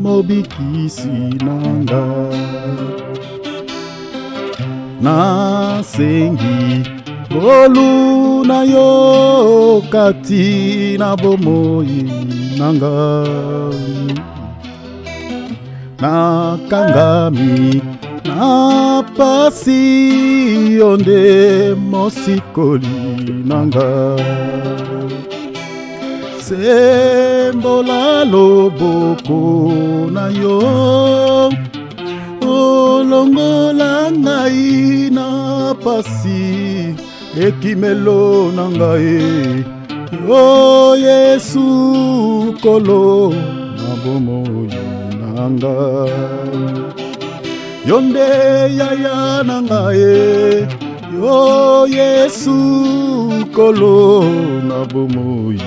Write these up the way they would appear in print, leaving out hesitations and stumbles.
mobikisi nanga nasengi ngolu na yo kati na bomoi nanga nakangami na pasi yonde mosikoli nanga sembola loboko na yo olongola ngai na pasi ekimelo na ngai o Yesu kolo na bomoi nanga yonde yaya na ngai o Yesu kolo na bomoi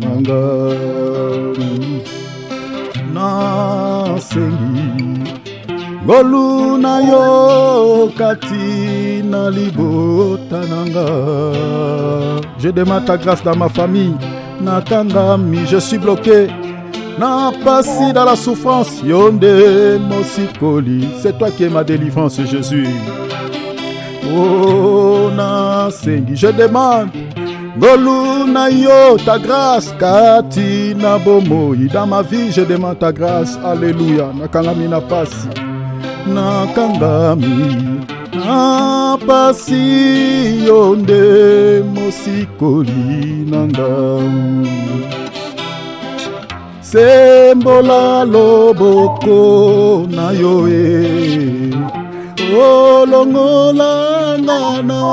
nanga nasengi ngolu na yo kati na libota nanga. Je demande ta grâce dans ma famille. Nakangami, je suis bloqué. Na passi dans la souffrance. Yonde mosikoli. C'est toi qui es ma délivrance, Jésus. Oh nasengi, je demande ngolu na yo ta grâce kati na bomoi. Dans ma vie, je demande ta grâce. Alléluia. Nakangami na passi. Nakangami na pasi yonde mosikoli nanga sembola loboko na yo olongola nga na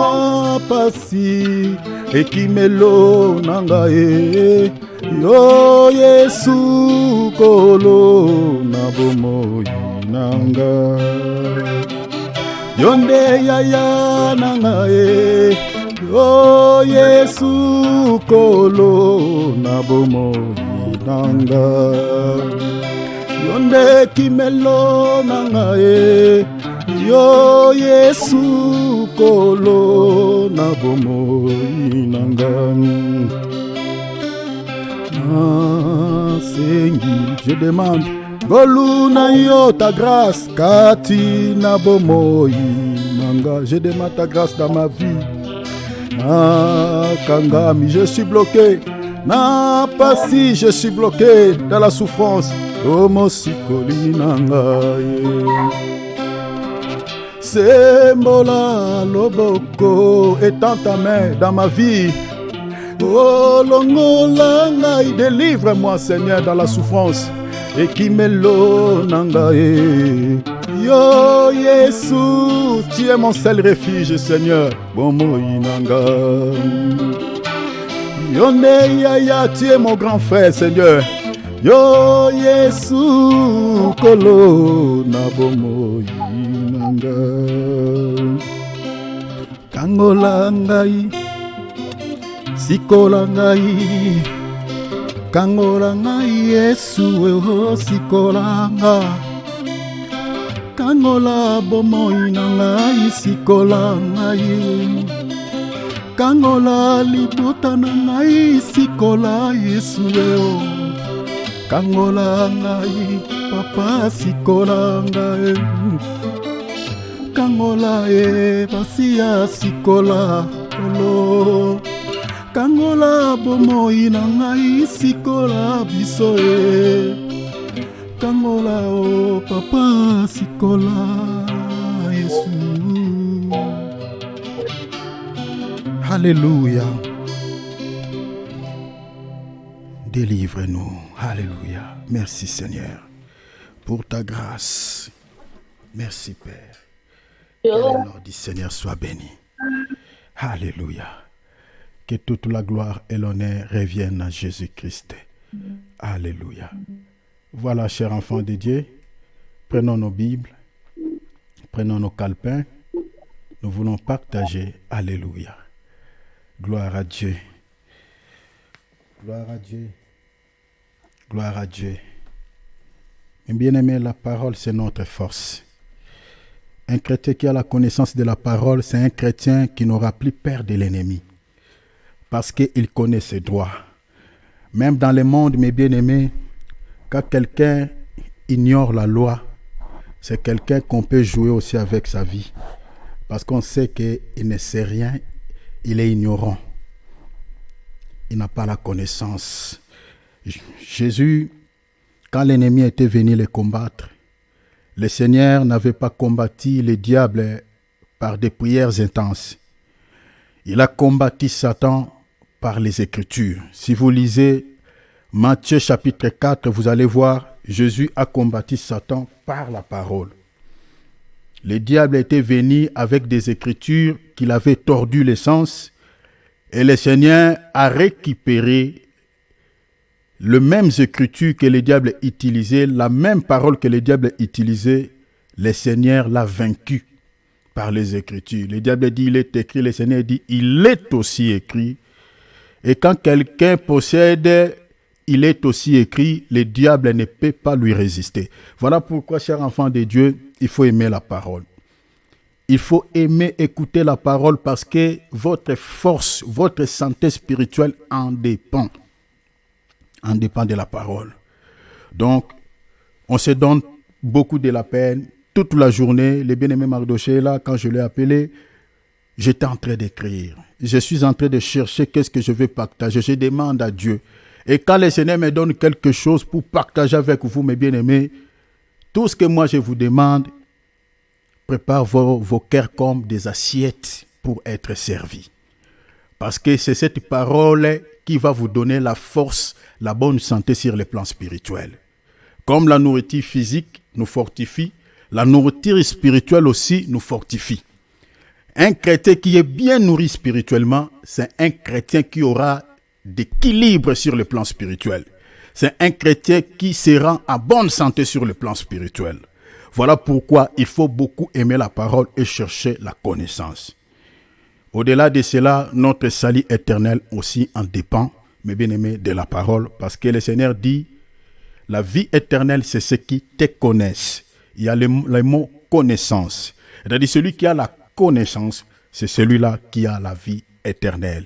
pasi ekimelo nanga yo Yesu kolo na bomoi nanga yonde yaya nanga o Yesu kolo na bomoi nanga yonde kimelo nanga yo Yesu kolo na bomoi nanga nasengi, je demande ngolu na yo ta grâce kati na bomoi nanga. Je demande ta grâce dans ma vie. Nakangami, je suis bloqué. Na pasi, je suis bloqué dans la souffrance. Omosikoli nanga sembola loboko, étends ta main dans ma vie. Oh longola ngai, délivre-moi Seigneur dans la souffrance. Ekimelo nanga yo Yesu, tu es mon seul refuge Seigneur. Bomoi nanga yonde yaya, tu es mon grand frère Seigneur. Yo Yesu kolo na bomoi nanga kangola ngai sikola ngai kangola ngai Yesu eho sikolanga kangola bomoi na ngai sikola ngai kangola libota na ngai sikola Yesu eho kangola ngai papa sikola ngai kangola basia sikola olo kangola bomoi na ngai sikola biso kangola o papa sikola Yesu. Alléluia. Délivre-nous. Alléluia. Merci Seigneur pour ta grâce. Merci Père. Que le nom du Seigneur soit béni. Alléluia. Que toute la gloire et l'honneur reviennent à Jésus-Christ. Alléluia. Voilà, chers enfants de Dieu, prenons nos Bibles, prenons nos calepins. Nous voulons partager. Alléluia. Gloire à Dieu. Gloire à Dieu. Gloire à Dieu. Mes bien-aimés, la parole, c'est notre force. Un chrétien qui a la connaissance de la parole, c'est un chrétien qui n'aura plus peur de l'ennemi. Parce qu'il connaît ses droits. Même dans le monde, mes bien-aimés, quand quelqu'un ignore la loi, c'est quelqu'un qu'on peut jouer aussi avec sa vie. Parce qu'on sait qu'il ne sait rien, il est ignorant. Il n'a pas la connaissance. Jésus, quand l'ennemi était venu les combattre, le Seigneur n'avait pas combattu le diable par des prières intenses. Il a combattu Satan par les Écritures. Si vous lisez Matthieu chapitre 4, vous allez voir, Jésus a combattu Satan par la parole. Le diable était venu avec des Écritures qu'il avait tordu les sens et le Seigneur a récupéré les mêmes Écritures que le diable utilisait, la même parole que le diable utilisait, le Seigneur l'a vaincu par les Écritures. Le diable dit, il est écrit, le Seigneur dit, il est aussi écrit. Et quand quelqu'un possède, il est aussi écrit, le diable ne peut pas lui résister. Voilà pourquoi, chers enfants de Dieu, il faut aimer la parole. Il faut aimer écouter la parole parce que votre force, votre santé spirituelle en dépend. En dépend de la parole. Donc, on se donne beaucoup de la peine. Toute la journée, le bien-aimé Mardoché, là, quand je l'ai appelé, j'étais en train d'écrire. Je suis en train de chercher qu'est-ce que je vais partager. Je demande à Dieu. Et quand le Seigneur me donne quelque chose pour partager avec vous, mes bien-aimés, tout ce que moi je vous demande, prépare vos cœurs comme des assiettes pour être servis. Parce que c'est cette parole qui va vous donner la force, la bonne santé sur le plan spirituel. Comme la nourriture physique nous fortifie, la nourriture spirituelle aussi nous fortifie. Un chrétien qui est bien nourri spirituellement, c'est un chrétien qui aura d'équilibre sur le plan spirituel. C'est un chrétien qui sera en bonne santé sur le plan spirituel. Voilà pourquoi il faut beaucoup aimer la parole et chercher la connaissance. Au-delà de cela, notre salut éternel aussi en dépend, mes bien-aimés, de la parole, parce que le Seigneur dit, la vie éternelle, c'est ceux qui te connaissent. Il y a le mot connaissance. C'est-à-dire, celui qui a la connaissance, c'est celui-là qui a la vie éternelle.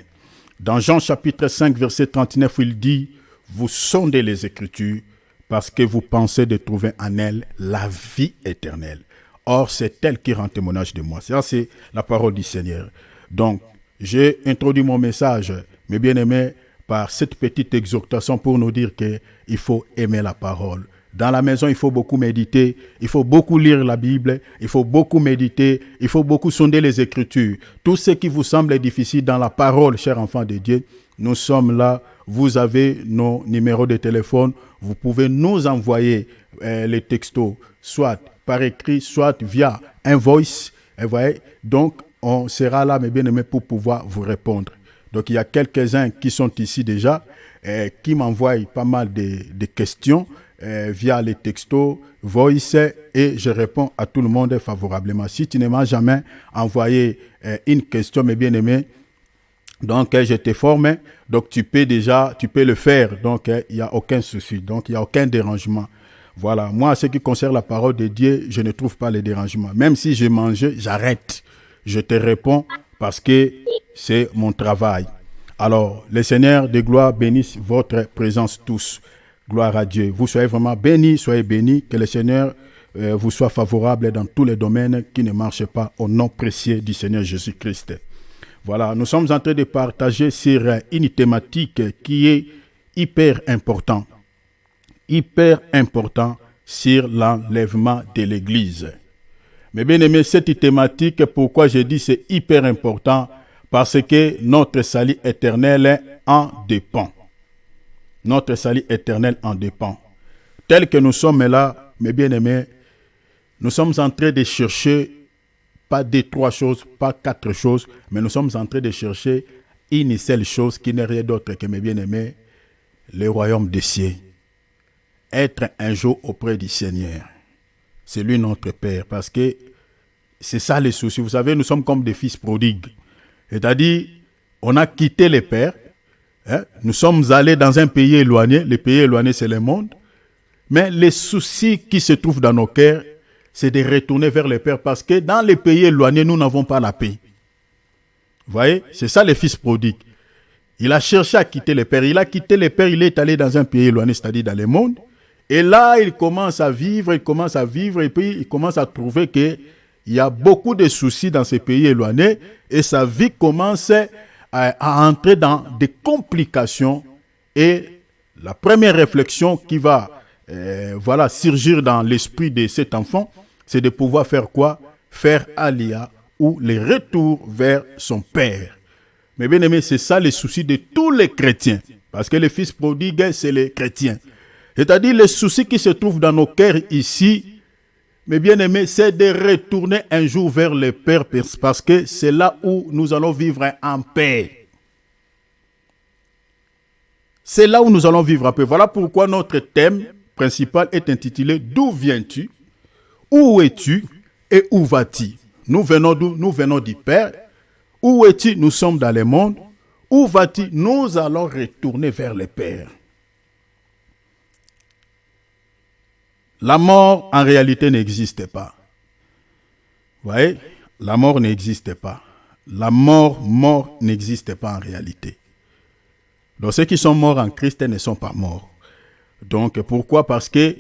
Dans Jean chapitre 5, verset 39, il dit, vous sondez les Écritures parce que vous pensez de trouver en elles la vie éternelle. Or, c'est elle qui rend témoignage de moi. Ça, c'est la parole du Seigneur. Donc, j'ai introduit mon message, mes bien-aimés, par cette petite exhortation pour nous dire qu'il faut aimer la parole. Dans la maison, il faut beaucoup méditer, il faut beaucoup lire la Bible, il faut beaucoup méditer, il faut beaucoup sonder les Écritures. Tout ce qui vous semble difficile dans la parole, chers enfants de Dieu, nous sommes là. Vous avez nos numéros de téléphone, vous pouvez nous envoyer les textos, soit par écrit, soit via un voice. Et voyez, donc, on sera là, mes bien-aimés, pour pouvoir vous répondre. Donc, il y a quelques-uns qui sont ici déjà, qui m'envoient pas mal de questions via les textos, voice, et je réponds à tout le monde favorablement. Si tu ne m'as jamais envoyé une question, mes bien-aimés, donc je t'ai formé, donc tu peux le faire, donc il n'y a aucun souci, donc il n'y a aucun dérangement. Voilà, moi, en ce qui concerne la parole de Dieu, je ne trouve pas les dérangements. Même si je mange, j'arrête. Je te réponds parce que c'est mon travail. Alors, le Seigneur de gloire bénisse votre présence tous. Gloire à Dieu. Vous soyez vraiment bénis, soyez bénis. Que le Seigneur vous soit favorable dans tous les domaines qui ne marchent pas au nom précieux du Seigneur Jésus-Christ. Voilà, nous sommes en train de partager sur une thématique qui est hyper importante. Hyper important sur l'enlèvement de l'Église. Mais bien aimé, cette thématique, pourquoi je dis c'est hyper important? Parce que notre salut éternel en dépend. Notre salut éternel en dépend. Tel que nous sommes là, mes bien-aimés, nous sommes en train de chercher, pas deux, trois choses, pas quatre choses, mais nous sommes en train de chercher une seule chose qui n'est rien d'autre que, mes bien-aimés, le royaume des cieux. Être un jour auprès du Seigneur. C'est lui notre Père, parce que c'est ça les soucis. Vous savez, nous sommes comme des fils prodigues. C'est-à-dire, on a quitté les pères, nous sommes allés dans un pays éloigné. Le pays éloigné, c'est le monde. Mais les soucis qui se trouvent dans nos cœurs, c'est de retourner vers les pères, parce que dans les pays éloignés, nous n'avons pas la paix. Vous voyez, c'est ça les fils prodigues. Il a cherché à quitter les pères. Il a quitté les pères, il est allé dans un pays éloigné, c'est-à-dire dans le monde. Et là, il commence à vivre, et puis il commence à trouver qu'il y a beaucoup de soucis dans ces pays éloignés, et sa vie commence à entrer dans des complications. Et la première réflexion qui va surgir dans l'esprit de cet enfant, c'est de pouvoir faire quoi? Faire alia, ou le retour vers son père. Mais bien aimé, c'est ça le souci de tous les chrétiens. Parce que les fils prodigues, c'est les chrétiens. C'est-à-dire les soucis qui se trouvent dans nos cœurs ici, mais bien aimé, c'est de retourner un jour vers le Père, parce que c'est là où nous allons vivre en paix. C'est là où nous allons vivre en paix. Voilà pourquoi notre thème principal est intitulé « D'où viens-tu? Où es-tu? Et où vas-tu » Nous venons d'où? Nous venons du Père. Où es-tu? Nous sommes dans le monde. Où vas-tu? Nous allons retourner vers le Père. La mort, en réalité, n'existe pas. Vous voyez? La mort n'existe pas. La mort n'existe pas en réalité. Donc, ceux qui sont morts en Christ ne sont pas morts. Donc, pourquoi? Parce que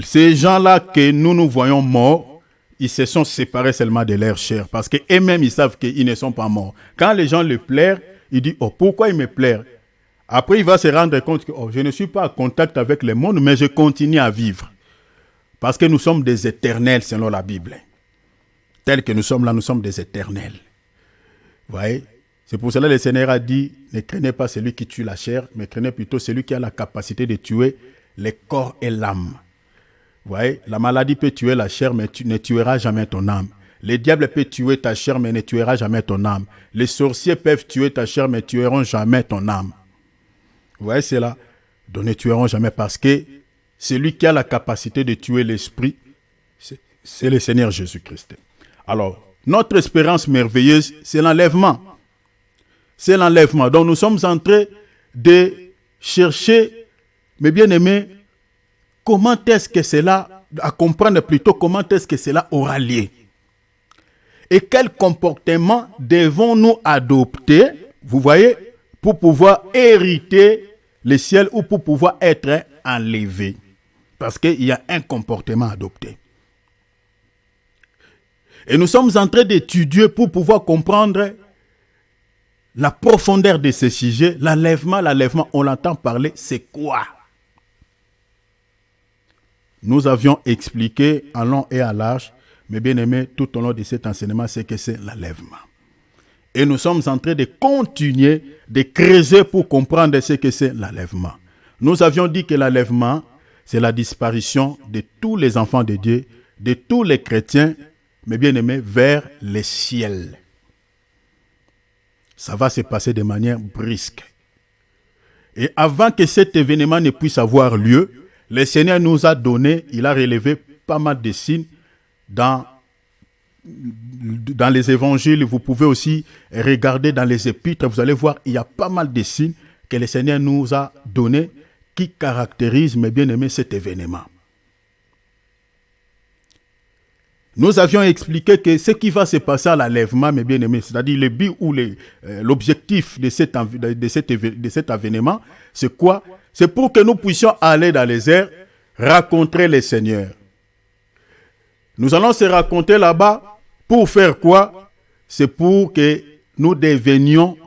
ces gens-là que nous voyons morts, ils se sont séparés seulement de leur chair. Parce qu'eux-mêmes, ils savent qu'ils ne sont pas morts. Quand les gens le plairent, ils disent, oh, pourquoi ils me plairent? Après, il va se rendre compte que je ne suis pas en contact avec le monde, mais je continue à vivre. Parce que nous sommes des éternels selon la Bible. Tels que nous sommes là, nous sommes des éternels. Vous voyez? C'est pour cela que le Seigneur a dit, ne craignez pas celui qui tue la chair, mais craignez plutôt celui qui a la capacité de tuer le corps et l'âme. Vous voyez? La maladie peut tuer la chair, mais tu ne tueras jamais ton âme. Le diable peut tuer ta chair, mais ne tuera jamais ton âme. Les sorciers peuvent tuer ta chair, mais ne tueront jamais ton âme. Vous voyez cela? Donc ne tueront jamais, parce que celui qui a la capacité de tuer l'esprit, c'est le Seigneur Jésus-Christ. Alors, notre espérance merveilleuse, c'est l'enlèvement. C'est l'enlèvement. Donc nous sommes en train de chercher, mes bien-aimés, comment est-ce que cela, à comprendre plutôt comment est-ce que cela aura lieu. Et quel comportement devons-nous adopter, vous voyez, pour pouvoir hériter le ciel ou pour pouvoir être enlevé. Parce qu'il y a un comportement adopté. Et nous sommes en train d'étudier pour pouvoir comprendre la profondeur de ce sujet. L'enlèvement, on l'entend parler, c'est quoi? Nous avions expliqué en long et en large, mais bien aimé, tout au long de cet enseignement, c'est que c'est l'enlèvement. Et nous sommes en train de continuer de creuser pour comprendre ce que c'est l'enlèvement. Nous avions dit que l'enlèvement, c'est la disparition de tous les enfants de Dieu, de tous les chrétiens, mais bien aimés, vers le ciel. Ça va se passer de manière brusque. Et avant que cet événement ne puisse avoir lieu, le Seigneur nous a donné, il a relevé pas mal de signes dans les évangiles. Vous pouvez aussi regarder dans les épîtres, vous allez voir, il y a pas mal de signes que le Seigneur nous a donnés qui caractérisent, mes bien-aimés, cet événement. Nous avions expliqué que ce qui va se passer à l'enlèvement, mes bien-aimés, c'est-à-dire le but ou l'objectif de cet événement, c'est quoi? C'est pour que nous puissions aller dans les airs, rencontrer le Seigneur. Nous allons se rencontrer là-bas pour faire quoi? C'est pour que nous devenions,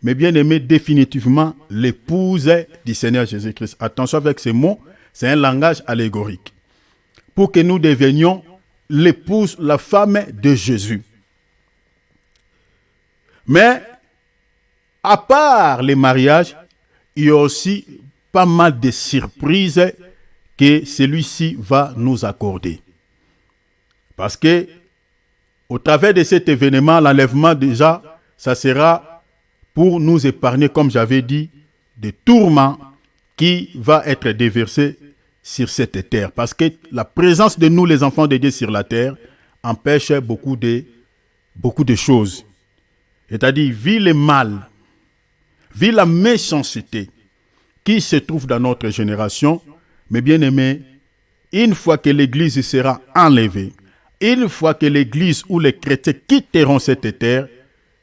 mes bien-aimés, définitivement l'épouse du Seigneur Jésus-Christ. Attention avec ces mots, c'est un langage allégorique. Pour que nous devenions l'épouse, la femme de Jésus. Mais, à part les mariages, il y a aussi pas mal de surprises que celui-ci va nous accorder. Parce que, au travers de cet événement, l'enlèvement déjà, ça sera pour nous épargner, comme j'avais dit, des tourments qui va être déversés sur cette terre. Parce que la présence de nous, les enfants de Dieu sur la terre, empêche beaucoup de choses. C'est-à-dire, vu le mal, vu la méchanceté qui se trouve dans notre génération, mes bien-aimés, une fois que l'Église sera enlevée, une fois que l'Église ou les chrétiens quitteront cette terre,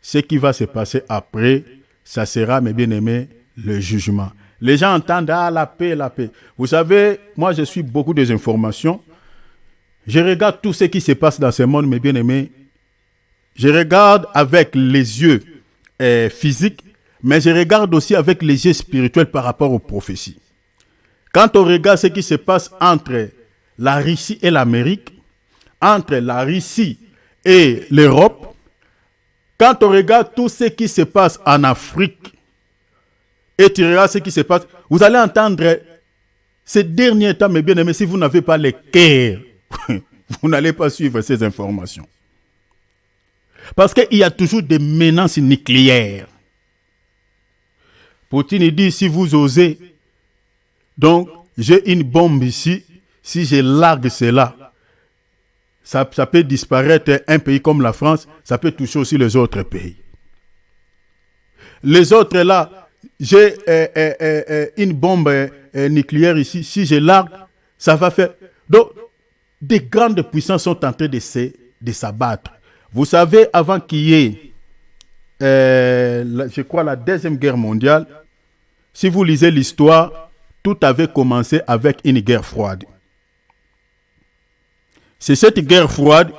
ce qui va se passer après, ça sera, mes bien-aimés, le jugement. Les gens entendent, ah, la paix, la paix. Vous savez, moi, je suis beaucoup des informations. Je regarde tout ce qui se passe dans ce monde, mes bien-aimés. Je regarde avec les yeux physiques, mais je regarde aussi avec les yeux spirituels par rapport aux prophéties. Quand on regarde ce qui se passe entre la Russie et l'Amérique, entre la Russie et l'Europe, quand on regarde tout ce qui se passe en Afrique, et tu regardes ce qui se passe, vous allez entendre ces derniers temps, mes bien-aimés, si vous n'avez pas les cœurs, vous n'allez pas suivre ces informations. Parce qu'il y a toujours des menaces nucléaires. Poutine dit, si vous osez, donc j'ai une bombe ici, si je largue cela, ça peut disparaître un pays comme la France, ça peut toucher aussi les autres pays. Les autres là, j'ai une bombe nucléaire ici, si je largue, ça va faire... Donc, des grandes puissances sont en train de s'abattre. Vous savez, avant qu'il y ait, je crois, la Deuxième Guerre mondiale, si vous lisez l'histoire, tout avait commencé avec une guerre froide. C'est cette guerre froide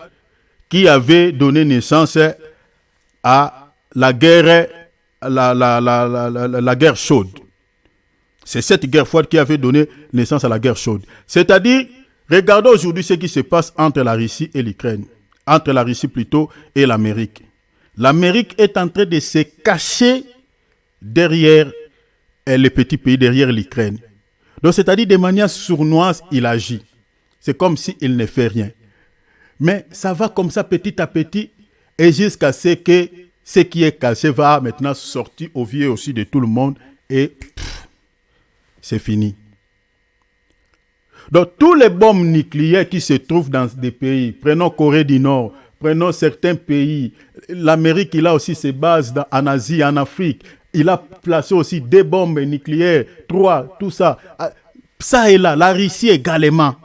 qui avait donné naissance à la guerre, la guerre chaude. C'est cette guerre froide qui avait donné naissance à la guerre chaude. C'est-à-dire, regardez aujourd'hui ce qui se passe entre la Russie et l'Ukraine. Entre la Russie plutôt et l'Amérique. L'Amérique est en train de se cacher derrière les petits pays, derrière l'Ukraine. Donc, c'est-à-dire, de manière sournoise, il agit. C'est comme s'il ne fait rien. Mais ça va comme ça petit à petit et jusqu'à ce que ce qui est caché va maintenant sortir au vu aussi de tout le monde et c'est fini. Donc, tous les bombes nucléaires qui se trouvent dans des pays, prenons Corée du Nord, prenons certains pays, l'Amérique, il a aussi ses bases en Asie, en Afrique. Il a placé aussi des bombes nucléaires, 3, tout ça. Ça est là, la Russie également.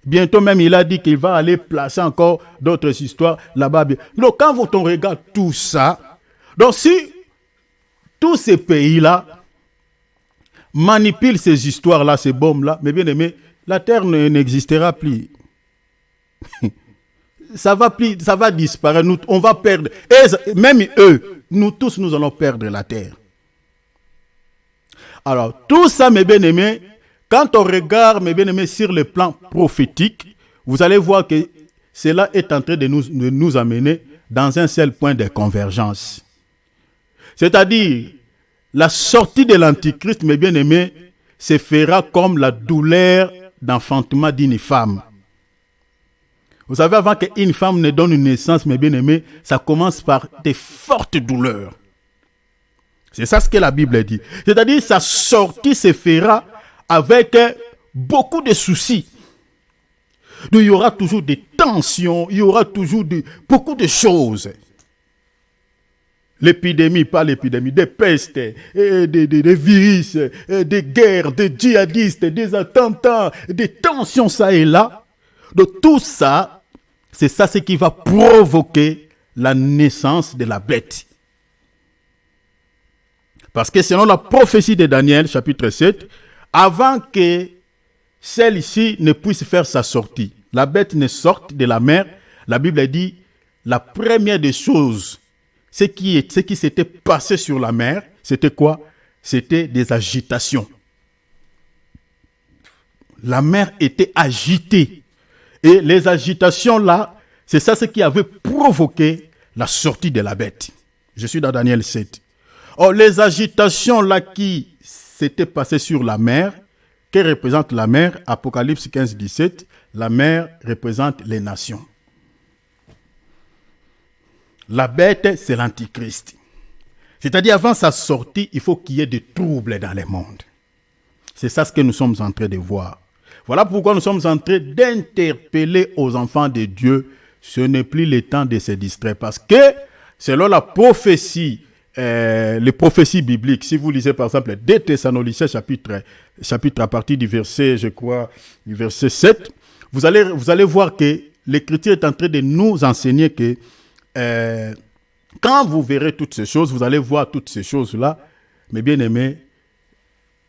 Bientôt même, il a dit qu'il va aller placer encore d'autres histoires là-bas. Donc, quand on regarde tout ça, donc si tous ces pays-là manipulent ces histoires-là, ces bombes-là, mais bien aimé, la Terre n'existera plus. Ça va disparaître, on va perdre. Et même eux, nous tous, nous allons perdre la Terre. Alors, tout ça, mes bien-aimés, quand on regarde, mes bien-aimés, sur le plan prophétique, vous allez voir que cela est en train de nous amener dans un seul point de convergence. C'est-à-dire, la sortie de l'Antichrist, mes bien-aimés, se fera comme la douleur d'enfantement d'une femme. Vous savez, avant qu'une femme ne donne une naissance, mes bien-aimés, ça commence par des fortes douleurs. C'est ça ce que la Bible dit. C'est-à-dire, sa sortie se fera avec beaucoup de soucis. Donc, il y aura toujours des tensions, il y aura toujours beaucoup de choses. L'épidémie, pas l'épidémie, des pestes, des virus, des guerres, des djihadistes, des attentats, des tensions ça et là. Donc tout ça, c'est ça ce qui va provoquer la naissance de la bête. Parce que selon la prophétie de Daniel, chapitre 7, avant que celle-ci ne puisse faire sa sortie, la bête ne sorte de la mer, la Bible dit, la première des choses, ce qui s'était passé sur la mer, c'était quoi? C'était des agitations. La mer était agitée. Et les agitations là, c'est ça ce qui avait provoqué la sortie de la bête. Je suis dans Daniel 7. Or, les agitations là qui s'étaient passées sur la mer, que représente la mer? Apocalypse 15, 17, la mer représente les nations. La bête, c'est l'Antichrist. C'est-à-dire, avant sa sortie, il faut qu'il y ait des troubles dans le monde. C'est ça ce que nous sommes en train de voir. Voilà pourquoi nous sommes en train d'interpeller aux enfants de Dieu. Ce n'est plus le temps de se distraire. Parce que, selon la prophétie, les prophéties bibliques, si vous lisez par exemple 2 Thessaloniciens chapitre à partir du verset, je crois, du verset 7, vous allez voir que l'Écriture est en train de nous enseigner que quand vous verrez toutes ces choses, vous allez voir toutes ces choses-là, mes bien-aimés,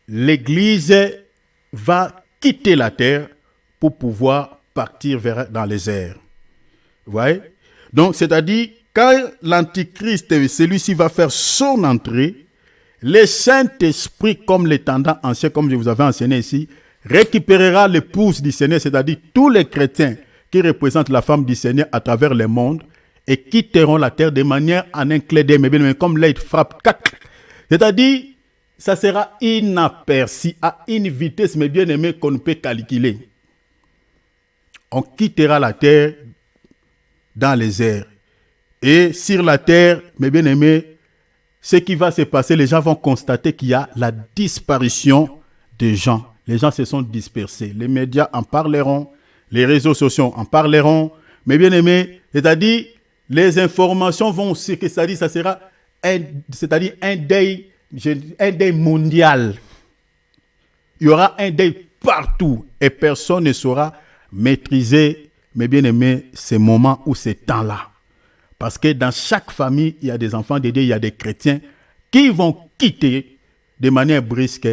l'Église va quitter la terre pour pouvoir partir dans les airs. Vous voyez? Donc, c'est-à-dire, quand l'Antichrist, celui-ci va faire son entrée, le Saint-Esprit, comme les tendants anciens, comme je vous avais enseigné ici, récupérera l'épouse du Seigneur, c'est-à-dire tous les chrétiens qui représentent la femme du Seigneur à travers le monde et quitteront la terre de manière en un clin d'œil, mais comme là, il frappe, c'est-à-dire, ça sera inaperçu à une vitesse, mais bien aimé, qu'on ne peut calculer. On quittera la terre dans les airs. Et sur la terre, mes bien-aimés, ce qui va se passer, les gens vont constater qu'il y a la disparition des gens. Les gens se sont dispersés. Les médias en parleront, les réseaux sociaux en parleront. Mes bien-aimés, c'est-à-dire, les informations vont, c'est-à-dire, ça sera un deuil mondial. Il y aura un deuil partout et personne ne saura maîtriser, mes bien-aimés, ces moments ou ces temps-là. Parce que dans chaque famille, il y a des enfants de Dieu, il y a des chrétiens qui vont quitter de manière brusque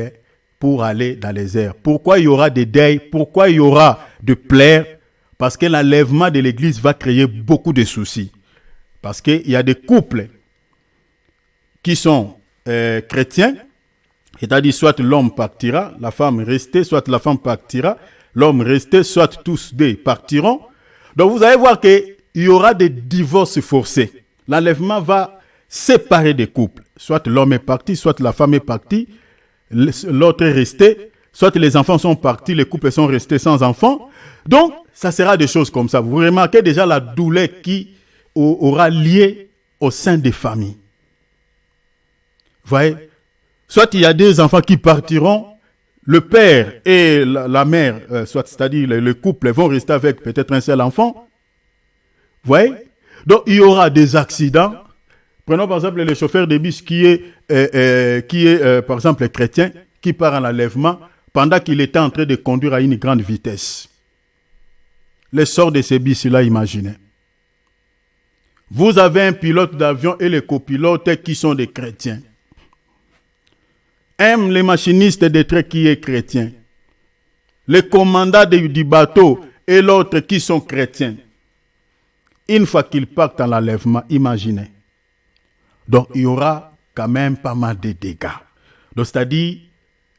pour aller dans les airs. Pourquoi il y aura des deuils? Pourquoi il y aura de pleurs? Parce que l'enlèvement de l'Église va créer beaucoup de soucis. Parce qu'il y a des couples qui sont chrétiens, c'est-à-dire soit l'homme partira, la femme restée, soit la femme partira, l'homme resté, soit tous deux partiront. Donc vous allez voir qu'il y aura des divorces forcés. L'enlèvement va séparer des couples. Soit l'homme est parti, soit la femme est partie, l'autre est resté, soit les enfants sont partis, les couples sont restés sans enfants. Donc, ça sera des choses comme ça. Vous remarquez déjà la douleur qui aura lié au sein des familles. Vous voyez? Soit il y a des enfants qui partiront, le père et la mère, soit c'est-à-dire le couple, vont rester avec peut-être un seul enfant. Vous voyez? Donc, il y aura des accidents. Prenons par exemple le chauffeur de bus qui est par exemple chrétien, qui part en enlèvement pendant qu'il était en train de conduire à une grande vitesse. Le sort de ces bus-là, imaginez. Vous avez un pilote d'avion et les copilotes qui sont des chrétiens. Les machinistes de train qui est chrétien. Le commandant du bateau et l'autre qui sont chrétiens. Une fois qu'ils partent en enlèvement, imaginez. Donc, il y aura quand même pas mal de dégâts. Donc, c'est-à-dire,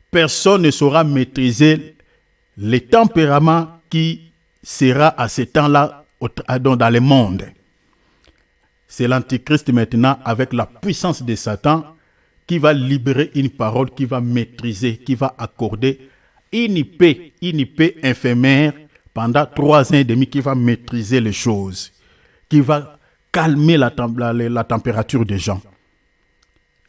personne ne saura maîtriser le tempérament qui sera à ce temps-là dans le monde. C'est l'Antichrist maintenant, avec la puissance de Satan, qui va libérer une parole, qui va maîtriser, qui va accorder une paix éphémère pendant 3 ans et demi, qui va maîtriser les choses, qui va calmer la température des gens.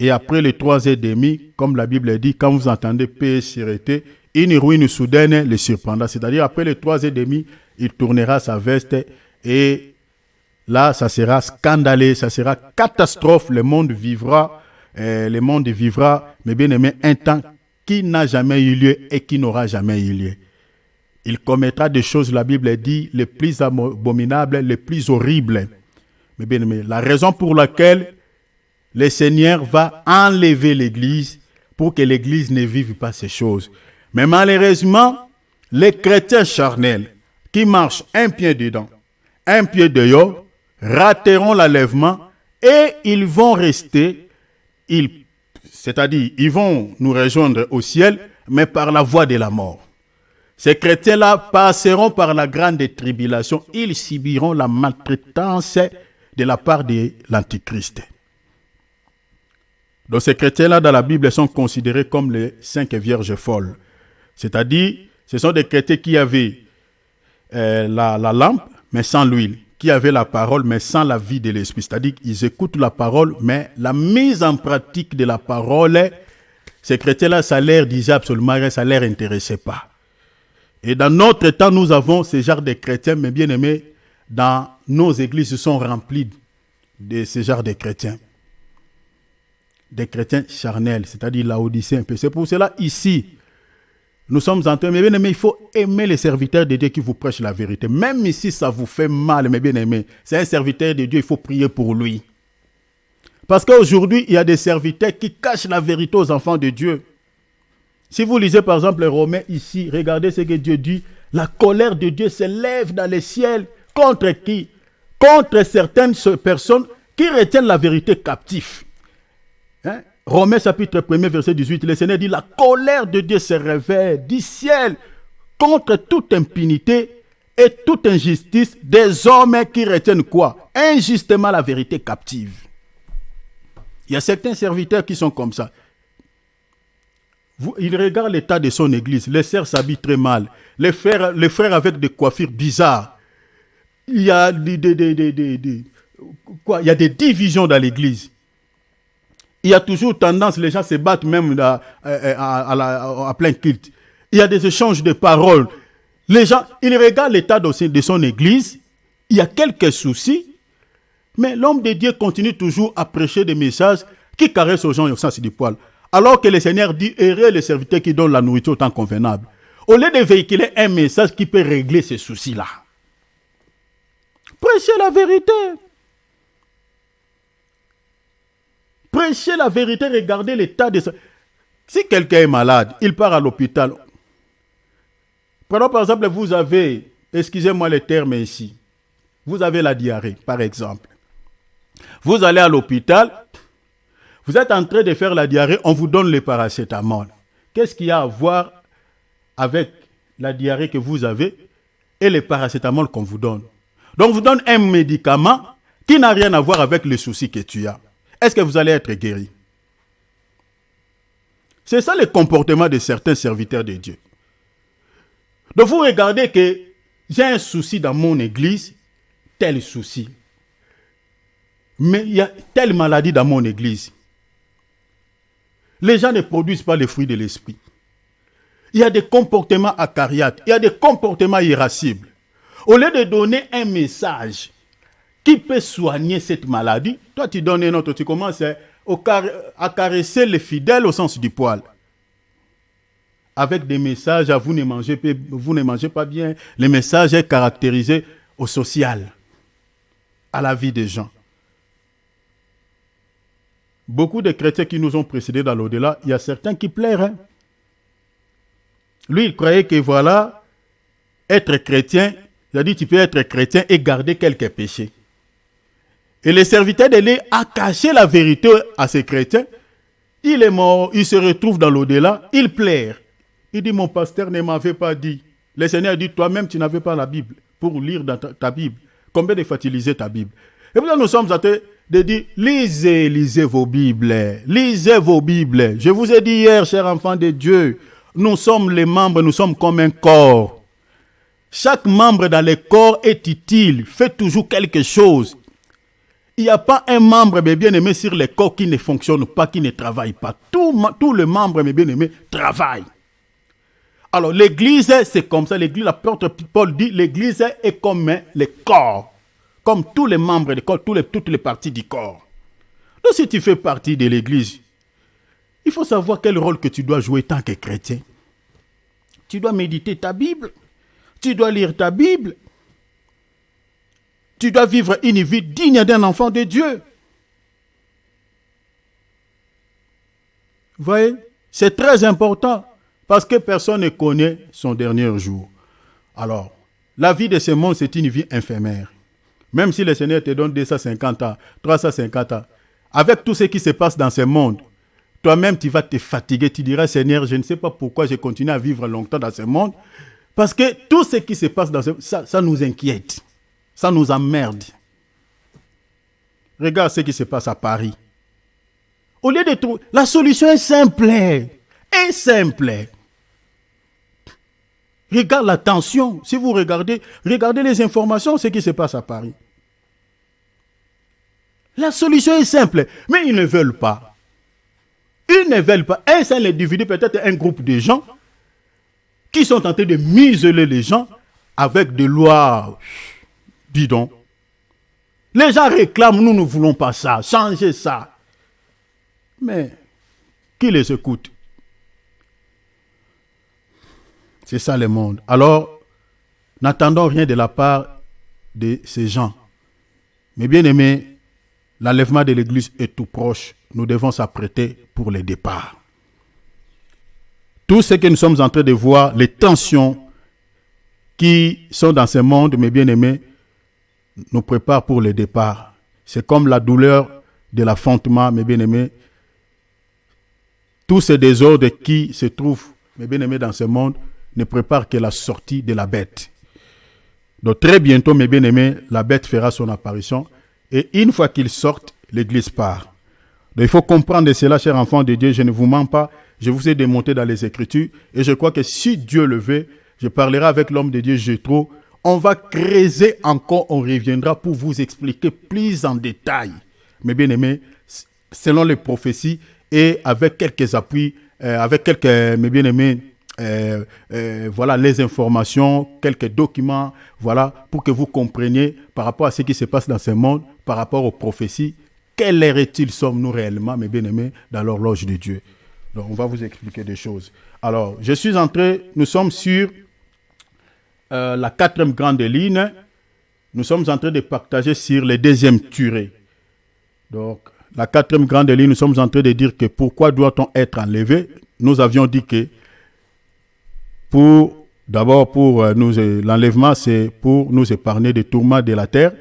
Et après les 3 ans et demi, comme la Bible dit, quand vous entendez paix et sûreté, une ruine soudaine le surprendra. C'est-à-dire, après les 3 ans et demi, il tournera sa veste et là, ça sera scandaleux, ça sera catastrophe. Le monde vivra, mais bien aimé, un temps qui n'a jamais eu lieu et qui n'aura jamais eu lieu. Il commettra des choses, la Bible dit, les plus abominables, les plus horribles. Mais bien aimé, la raison pour laquelle le Seigneur va enlever l'Église pour que l'Église ne vive pas ces choses. Mais malheureusement, les chrétiens charnels qui marchent un pied dedans, un pied dehors, rateront l'enlèvement et ils vont rester, c'est-à-dire ils vont nous rejoindre au ciel, mais par la voie de la mort. Ces chrétiens-là passeront par la grande tribulation, ils subiront la maltraitance de la part de l'Antichrist. Donc ces chrétiens-là dans la Bible sont considérés comme les 5 vierges folles. C'est-à-dire, ce sont des chrétiens qui avaient la lampe, mais sans l'huile, qui avaient la parole, mais sans la vie de l'esprit. C'est-à-dire qu'ils écoutent la parole, mais la mise en pratique de la parole, ces chrétiens-là, ça leur disait absolument rien, ça ne leur intéressait pas. Et dans notre temps, nous avons ce genre de chrétiens, mais bien aimés, dans nos églises sont remplies de ce genre de chrétiens. Des chrétiens charnels, c'est-à-dire laodicéens. C'est pour cela, ici, nous sommes en train, mais bien aimés, il faut aimer les serviteurs de Dieu qui vous prêchent la vérité. Même si ça vous fait mal, mais bien aimés, c'est un serviteur de Dieu, il faut prier pour lui. Parce qu'aujourd'hui, il y a des serviteurs qui cachent la vérité aux enfants de Dieu. Si vous lisez par exemple les Romains ici, regardez ce que Dieu dit. La colère de Dieu s'élève dans les ciels contre qui? Contre certaines personnes qui retiennent la vérité captive. Hein? Romains chapitre 1, verset 18, le Seigneur dit, la colère de Dieu se révèle du ciel contre toute impunité et toute injustice des hommes qui retiennent quoi? Injustement la vérité captive. Il y a certains serviteurs qui sont comme ça. Il regarde l'état de son église. Les sœurs s'habillent très mal. Les frères avec des coiffures bizarres. Il y a il y a des divisions dans l'église. Il y a toujours tendance, les gens se battent même à plein culte. Il y a des échanges de paroles. Les gens, ils regardent l'état de son église. Il y a quelques soucis. Mais l'homme de Dieu continue toujours à prêcher des messages qui caressent aux gens au sens du poil. Alors que le Seigneur dit, heureux les serviteurs qui donnent la nourriture au temps convenable. Au lieu de véhiculer un message qui peut régler ces soucis-là. Prêchez la vérité. Prêchez la vérité, regardez l'état de ça. Si quelqu'un est malade, il part à l'hôpital. Prenons par exemple, vous avez, excusez-moi les termes ici, vous avez la diarrhée, par exemple. Vous allez à l'hôpital, vous êtes en train de faire la diarrhée, on vous donne le paracétamol. Qu'est-ce qu'il y a à voir avec la diarrhée que vous avez et le paracétamol qu'on vous donne? Donc, on vous donne un médicament qui n'a rien à voir avec les soucis que tu as. Est-ce que vous allez être guéri? C'est ça le comportement de certains serviteurs de Dieu. Donc, vous regardez que j'ai un souci dans mon église, tel souci. Mais il y a telle maladie dans mon église. Les gens ne produisent pas les fruits de l'esprit. Il y a des comportements acariates, il y a des comportements irascibles. Au lieu de donner un message qui peut soigner cette maladie, toi tu donnes un autre, tu commences à caresser les fidèles au sens du poil. Avec des messages à vous ne mangez pas bien, les messages est caractérisé au social, à la vie des gens. Beaucoup de chrétiens qui nous ont précédés dans l'au-delà, il y a certains qui pleurent. Hein? Lui, il croyait que voilà, être chrétien, il a dit tu peux être chrétien et garder quelques péchés. Et le serviteur de Dieu a caché la vérité à ces chrétiens. Il est mort, il se retrouve dans l'au-delà, il pleure. Il dit, mon pasteur ne m'avait pas dit. Le Seigneur dit, toi-même, tu n'avais pas la Bible pour lire dans ta Bible. Combien de fois tu lisais ta Bible? Et puis là, nous sommes en train de dire, lisez vos Bibles. Lisez vos Bibles. Je vous ai dit hier, chers enfants de Dieu, nous sommes les membres, nous sommes comme un corps. Chaque membre dans le corps est utile, fait toujours quelque chose. Il n'y a pas un membre, mes bien-aimés, sur le corps qui ne fonctionne pas, qui ne travaille pas. Tous les membres, mes bien-aimés, travaillent. Alors, l'église, c'est comme ça. L'église, l'apôtre Paul dit, l'église est comme le corps. Comme tous les membres du corps, toutes les parties du corps. Donc, si tu fais partie de l'église, il faut savoir quel rôle que tu dois jouer tant que chrétien. Tu dois méditer ta Bible. Tu dois lire ta Bible. Tu dois vivre une vie digne d'un enfant de Dieu. Vous voyez, c'est très important. Parce que personne ne connaît son dernier jour. Alors, la vie de ce monde, c'est une vie éphémère. Même si le Seigneur te donne 250 ans, 350 ans, avec tout ce qui se passe dans ce monde, toi-même, tu vas te fatiguer. Tu diras, Seigneur, je ne sais pas pourquoi je continue à vivre longtemps dans ce monde. Parce que tout ce qui se passe dans ce monde, ça nous inquiète. Ça nous emmerde. Regarde ce qui se passe à Paris. Au lieu de trouver, la solution est simple. Est simple. Regarde la tension. Si vous regardez les informations, ce qui se passe à Paris. La solution est simple, mais ils ne veulent pas. Ils ne veulent pas. Un seul individu, peut-être un groupe de gens, qui sont en train de museler les gens avec des lois. Dis donc. Les gens réclament, nous ne voulons pas ça, changez ça. Mais, qui les écoute? C'est ça le monde. Alors, n'attendons rien de la part de ces gens. Mais bien aimés, l'enlèvement de l'Église est tout proche. Nous devons s'apprêter pour le départ. tout ce que nous sommes en train de voir, les tensions qui sont dans ce monde, mes bien-aimés, nous préparent pour le départ. C'est comme la douleur de l'enfantement, mes bien-aimés. Tous ces désordres qui se trouvent, mes bien-aimés, dans ce monde, ne préparent que la sortie de la bête. Donc très bientôt, mes bien-aimés, la bête fera son apparition. Et une fois qu'il sorte, l'Église part. Donc il faut comprendre cela, chers enfants de Dieu. Je ne vous mens pas. Je vous ai démonté dans les Écritures. Et je crois que si Dieu le veut, je parlerai avec l'homme de Dieu, Jéthro. On va creuser encore, on reviendra pour vous expliquer plus en détail. Mes bien-aimés, selon les prophéties et avec quelques appuis, mes bien-aimés, voilà les informations, quelques documents, voilà, pour que vous compreniez par rapport à ce qui se passe dans ce monde, par rapport aux prophéties, quel héritier sommes-nous réellement, mes bien-aimés, dans l'horloge de Dieu. Donc, on va vous expliquer des choses. Alors, nous sommes sur la 4e grande ligne. Nous sommes en train de partager sur les 2e turés. Donc, la 4e grande ligne, nous sommes en train de dire que pourquoi doit-on être enlevé? Nous avions dit que l'enlèvement, c'est pour nous épargner des tourments de la terre.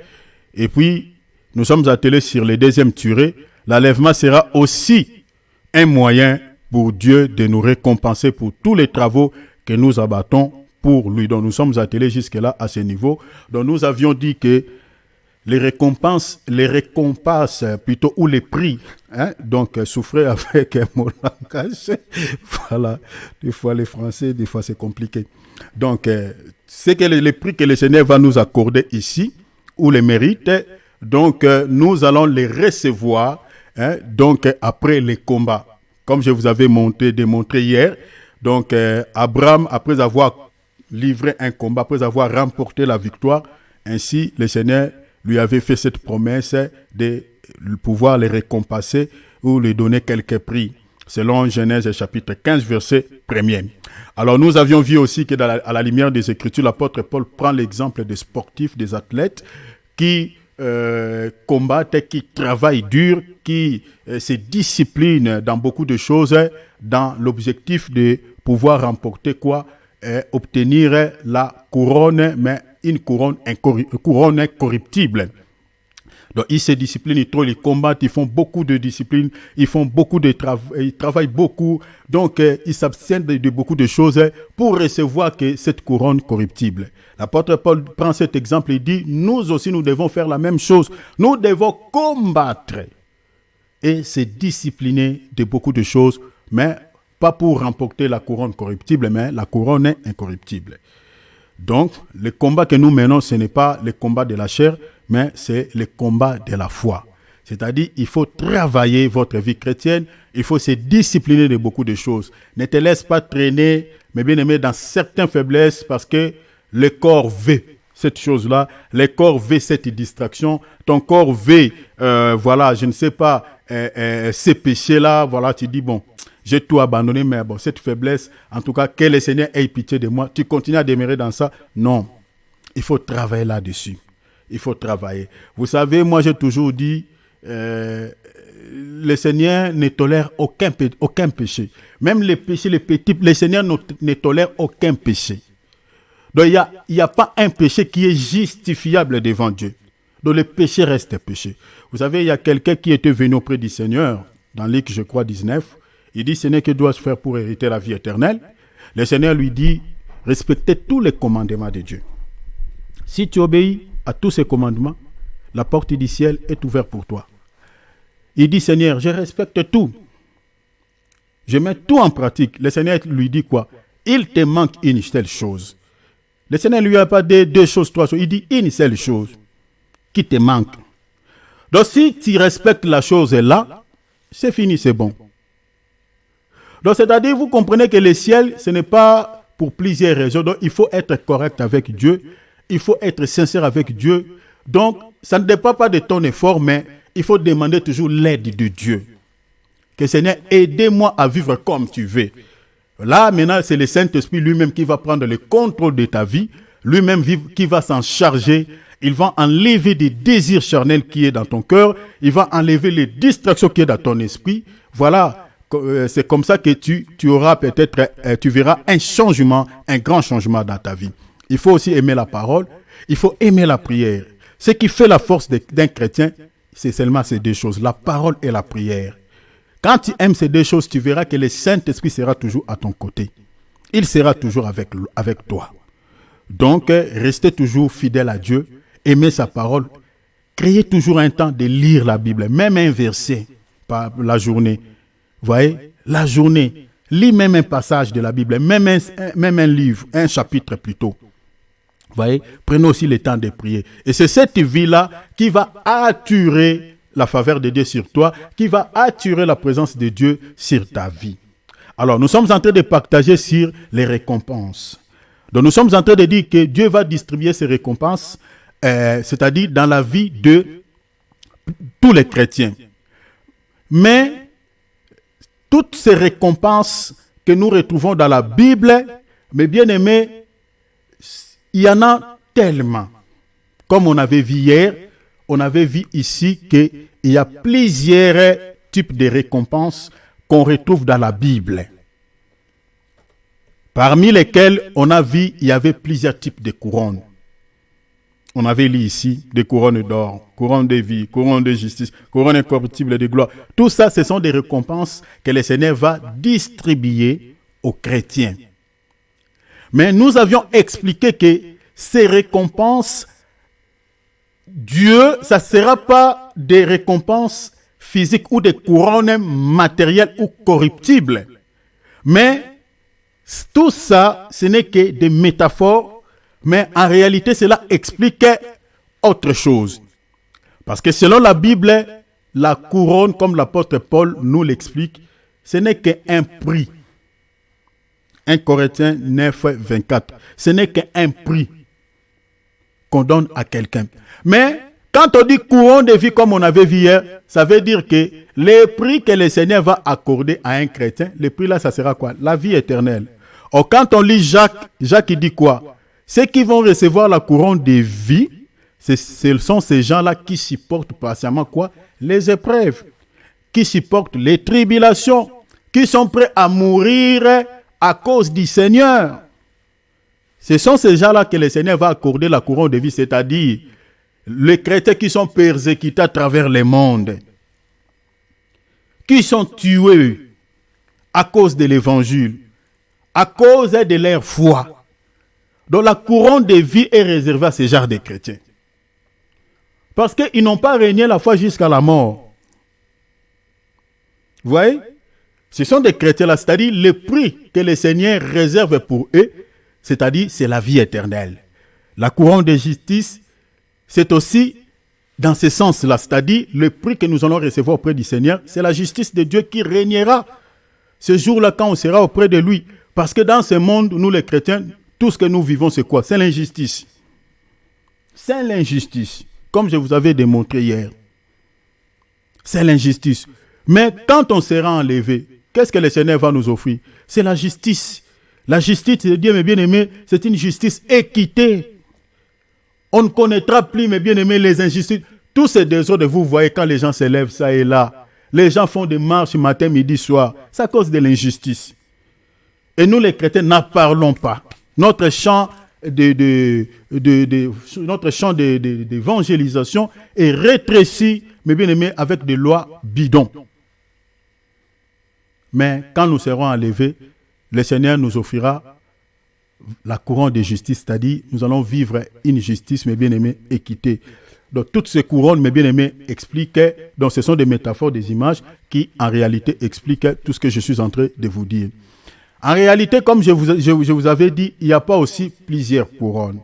Et puis, nous sommes attelés sur les 2e turés. L'enlèvement sera aussi un moyen pour Dieu de nous récompenser pour tous les travaux que nous abattons pour lui. Donc nous sommes attelés jusque-là à ce niveau. Donc nous avions dit que les récompenses plutôt, ou les prix, donc souffrez avec mon langage. Voilà, des fois les Français, des fois c'est compliqué. Donc c'est que les prix que le Seigneur va nous accorder ici, ou les mérites, donc nous allons les recevoir, donc après les combats. Comme je vous avais démontré hier, donc Abraham, après avoir livré un combat, après avoir remporté la victoire, ainsi le Seigneur lui avait fait cette promesse de pouvoir les récompenser ou lui donner quelques prix, selon Genèse chapitre 15, verset 1er. Alors nous avions vu aussi que à la lumière des Écritures, l'apôtre Paul prend l'exemple des sportifs, des athlètes qui combattent, qui travaillent dur, qui se disciplinent dans beaucoup de choses, dans l'objectif de pouvoir remporter quoi? Obtenir la couronne, mais une couronne incorruptible. Donc ils se disciplinent, ils combattent, ils font beaucoup de discipline, ils font beaucoup de travail, ils travaillent beaucoup, donc ils s'abstiennent de beaucoup de choses pour recevoir cette couronne corruptible. L'apôtre Paul prend cet exemple, il dit, nous aussi nous devons faire la même chose, nous devons combattre et se discipliner de beaucoup de choses, mais pas pour remporter la couronne corruptible, mais la couronne incorruptible. Donc, le combat que nous menons, ce n'est pas le combat de la chair, mais c'est le combat de la foi. C'est-à-dire, il faut travailler votre vie chrétienne, il faut se discipliner de beaucoup de choses. Ne te laisse pas traîner, mes bien-aimés, dans certaines faiblesses, parce que le corps veut cette chose-là, le corps veut cette distraction, ton corps veut, voilà, je ne sais pas, ces péchés-là, voilà, tu dis, bon, j'ai tout abandonné, mais bon, cette faiblesse, en tout cas, que le Seigneur ait pitié de moi. Tu continues à demeurer dans ça? Non. Il faut travailler là-dessus. Il faut travailler. Vous savez, moi, j'ai toujours dit, le Seigneur ne tolère aucun péché. Même les péchés, les petits, le Seigneur ne tolère aucun péché. Donc, il n'y a pas un péché qui est justifiable devant Dieu. Donc, le péché reste péché. Vous savez, il y a quelqu'un qui était venu auprès du Seigneur, dans Luc, je crois, 19. Il dit, Seigneur, que dois-je faire pour hériter la vie éternelle? Le Seigneur lui dit, respectez tous les commandements de Dieu. Si tu obéis à tous ces commandements, la porte du ciel est ouverte pour toi. Il dit, Seigneur, je respecte tout. Je mets tout en pratique. Le Seigneur lui dit quoi? Il te manque une seule chose. Le Seigneur ne lui a pas dit 2 choses, 3 choses. Il dit une seule chose qui te manque. Donc si tu respectes la chose là, c'est fini, c'est bon. Donc, c'est-à-dire, vous comprenez que le ciel, ce n'est pas pour plusieurs raisons. Donc, il faut être correct avec Dieu. Il faut être sincère avec Dieu. Donc, ça ne dépend pas de ton effort, mais il faut demander toujours l'aide de Dieu. Que Seigneur, aidez-moi à vivre comme tu veux. Là, maintenant, c'est le Saint-Esprit lui-même qui va prendre le contrôle de ta vie. Lui-même qui va s'en charger. Il va enlever des désirs charnels qui est dans ton cœur. Il va enlever les distractions qui est dans ton esprit. Voilà. c'est comme ça que tu auras peut-être, tu verras un changement, un grand changement dans ta vie. Il faut aussi aimer la parole, il faut aimer la prière. Ce qui fait la force d'un chrétien, c'est seulement ces deux choses, la parole et la prière. Quand tu aimes ces deux choses, tu verras que le Saint-Esprit sera toujours à ton côté. Il sera toujours avec toi. Donc, restez toujours fidèle à Dieu, aimez sa parole, créez toujours un temps de lire la Bible, même un verset par la journée. Vous voyez, la journée, lis même un passage de la Bible, même un livre, un chapitre plutôt. Vous voyez, prenez aussi le temps de prier. Et c'est cette vie-là qui va attirer la faveur de Dieu sur toi, qui va attirer la présence de Dieu sur ta vie. Alors, nous sommes en train de partager sur les récompenses. Donc, nous sommes en train de dire que Dieu va distribuer ces récompenses, c'est-à-dire dans la vie de tous les chrétiens. Mais, toutes ces récompenses que nous retrouvons dans la Bible, mes bien-aimés, il y en a tellement. Comme on avait vu hier, on avait vu ici qu'il y a plusieurs types de récompenses qu'on retrouve dans la Bible. Parmi lesquels on a vu, il y avait plusieurs types de couronnes. On avait lu ici des couronnes d'or, couronnes de vie, couronnes de justice, couronnes incorruptibles de gloire. Tout ça, ce sont des récompenses que le Seigneur va distribuer aux chrétiens. Mais nous avions expliqué que ces récompenses, Dieu, ça ne sera pas des récompenses physiques ou des couronnes matérielles ou corruptibles. Mais tout ça, ce n'est que des métaphores, mais en réalité, cela explique autre chose. Parce que selon la Bible, la couronne, comme l'apôtre Paul nous l'explique, ce n'est qu'un prix. 1 Corinthiens 9, 24. Ce n'est qu'un prix qu'on donne à quelqu'un. Mais quand on dit couronne de vie, comme on avait vu hier, ça veut dire que le prix que le Seigneur va accorder à un chrétien, le prix là, ça sera quoi? La vie éternelle. Or, quand on lit Jacques, il dit quoi? Ceux qui vont recevoir la couronne de vie, ce sont ces gens-là qui supportent patiemment quoi? Les épreuves, qui supportent les tribulations, qui sont prêts à mourir à cause du Seigneur. Ce sont ces gens-là que le Seigneur va accorder la couronne de vie, c'est-à-dire les chrétiens qui sont persécutés à travers le monde, qui sont tués à cause de l'évangile, à cause de leur foi. Donc la couronne de vie est réservée à ces genres de chrétiens. Parce qu'ils n'ont pas régné la foi jusqu'à la mort. Vous voyez? Ce sont des chrétiens là, c'est-à-dire le prix que le Seigneur réserve pour eux, c'est-à-dire c'est la vie éternelle. La couronne de justice, c'est aussi dans ce sens-là, c'est-à-dire le prix que nous allons recevoir auprès du Seigneur, c'est la justice de Dieu qui régnera ce jour-là quand on sera auprès de lui. Parce que dans ce monde, nous les chrétiens, tout ce que nous vivons, c'est quoi? C'est l'injustice. C'est l'injustice, comme je vous avais démontré hier. C'est l'injustice. Mais quand on sera enlevé, qu'est-ce que le Seigneur va nous offrir? C'est la justice. La justice de Dieu, mes bien-aimés, c'est une justice équitée. On ne connaîtra plus, mes bien-aimés, les injustices. Tous ces désordres, vous voyez, quand les gens s'élèvent, ça et là, les gens font des marches matin, midi, soir. C'est à cause de l'injustice. Et nous, les chrétiens, n'en parlons pas. Notre champ d'évangélisation est rétréci, mes bien-aimés, avec des lois bidons. Mais quand nous serons enlevés, le Seigneur nous offrira la couronne de justice, c'est-à-dire nous allons vivre une justice, mes bien-aimés, équitée. Donc toutes ces couronnes, mes bien-aimés, expliquent, donc ce sont des métaphores, des images qui en réalité expliquent tout ce que je suis en train de vous dire. En réalité, comme je vous avais dit, il n'y a pas aussi plusieurs couronnes.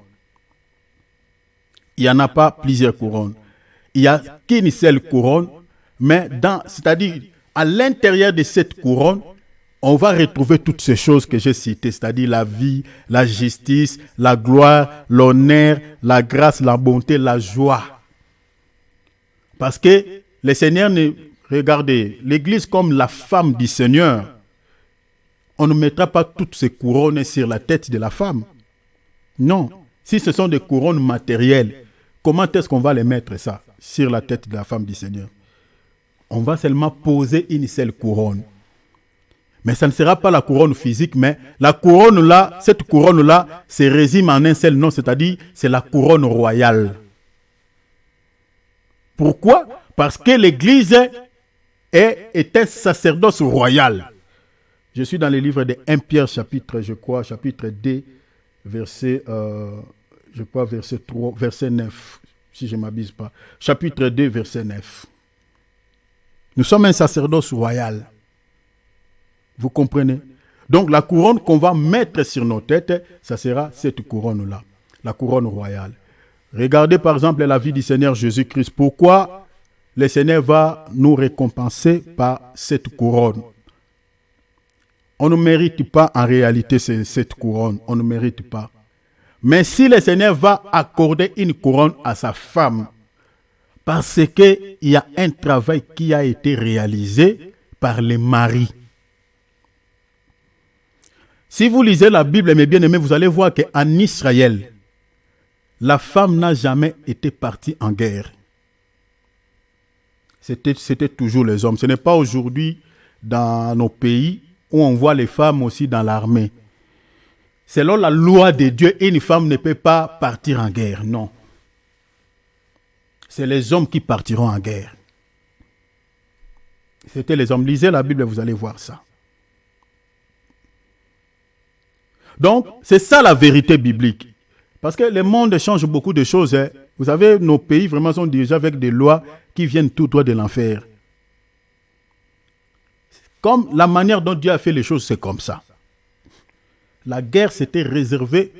Il n'y en a pas plusieurs couronnes. Il n'y a qu'une seule couronne, mais c'est-à-dire à l'intérieur de cette couronne, on va retrouver toutes ces choses que j'ai citées, c'est-à-dire la vie, la justice, la gloire, l'honneur, la grâce, la bonté, la joie. Parce que le Seigneur, regardez, l'Église comme la femme du Seigneur, on ne mettra pas toutes ces couronnes sur la tête de la femme. Non. Si ce sont des couronnes matérielles, comment est-ce qu'on va les mettre ça sur la tête de la femme du Seigneur? On va seulement poser une seule couronne. Mais ça ne sera pas la couronne physique, mais la couronne là, cette couronne là, se résume en un seul nom, c'est-à-dire c'est la couronne royale. Pourquoi? Parce que l'Église est un sacerdoce royal. Je suis dans le livre de 1 Pierre, chapitre 2, verset 3, verset 9, si je ne m'abuse pas. Chapitre 2, verset 9. Nous sommes un sacerdoce royal. Vous comprenez? Donc la couronne qu'on va mettre sur nos têtes, ça sera cette couronne-là, la couronne royale. Regardez par exemple la vie du Seigneur Jésus-Christ. Pourquoi le Seigneur va nous récompenser par cette couronne? On ne mérite pas en réalité cette couronne, on ne mérite pas. Mais si le Seigneur va accorder une couronne à sa femme, parce qu'il y a un travail qui a été réalisé par les maris. Si vous lisez la Bible, mes bien-aimés, vous allez voir qu'en Israël, la femme n'a jamais été partie en guerre. C'était toujours les hommes. Ce n'est pas aujourd'hui dans nos pays où on voit les femmes aussi dans l'armée. Selon la loi de Dieu, une femme ne peut pas partir en guerre, non. C'est les hommes qui partiront en guerre. C'était les hommes. Lisez la Bible, vous allez voir ça. Donc, c'est ça la vérité biblique. Parce que le monde change beaucoup de choses. Hein. Vous savez, nos pays vraiment sont déjà avec des lois qui viennent tout droit de l'enfer. Comme la manière dont Dieu a fait les choses, c'est comme ça. La guerre s'était réservée,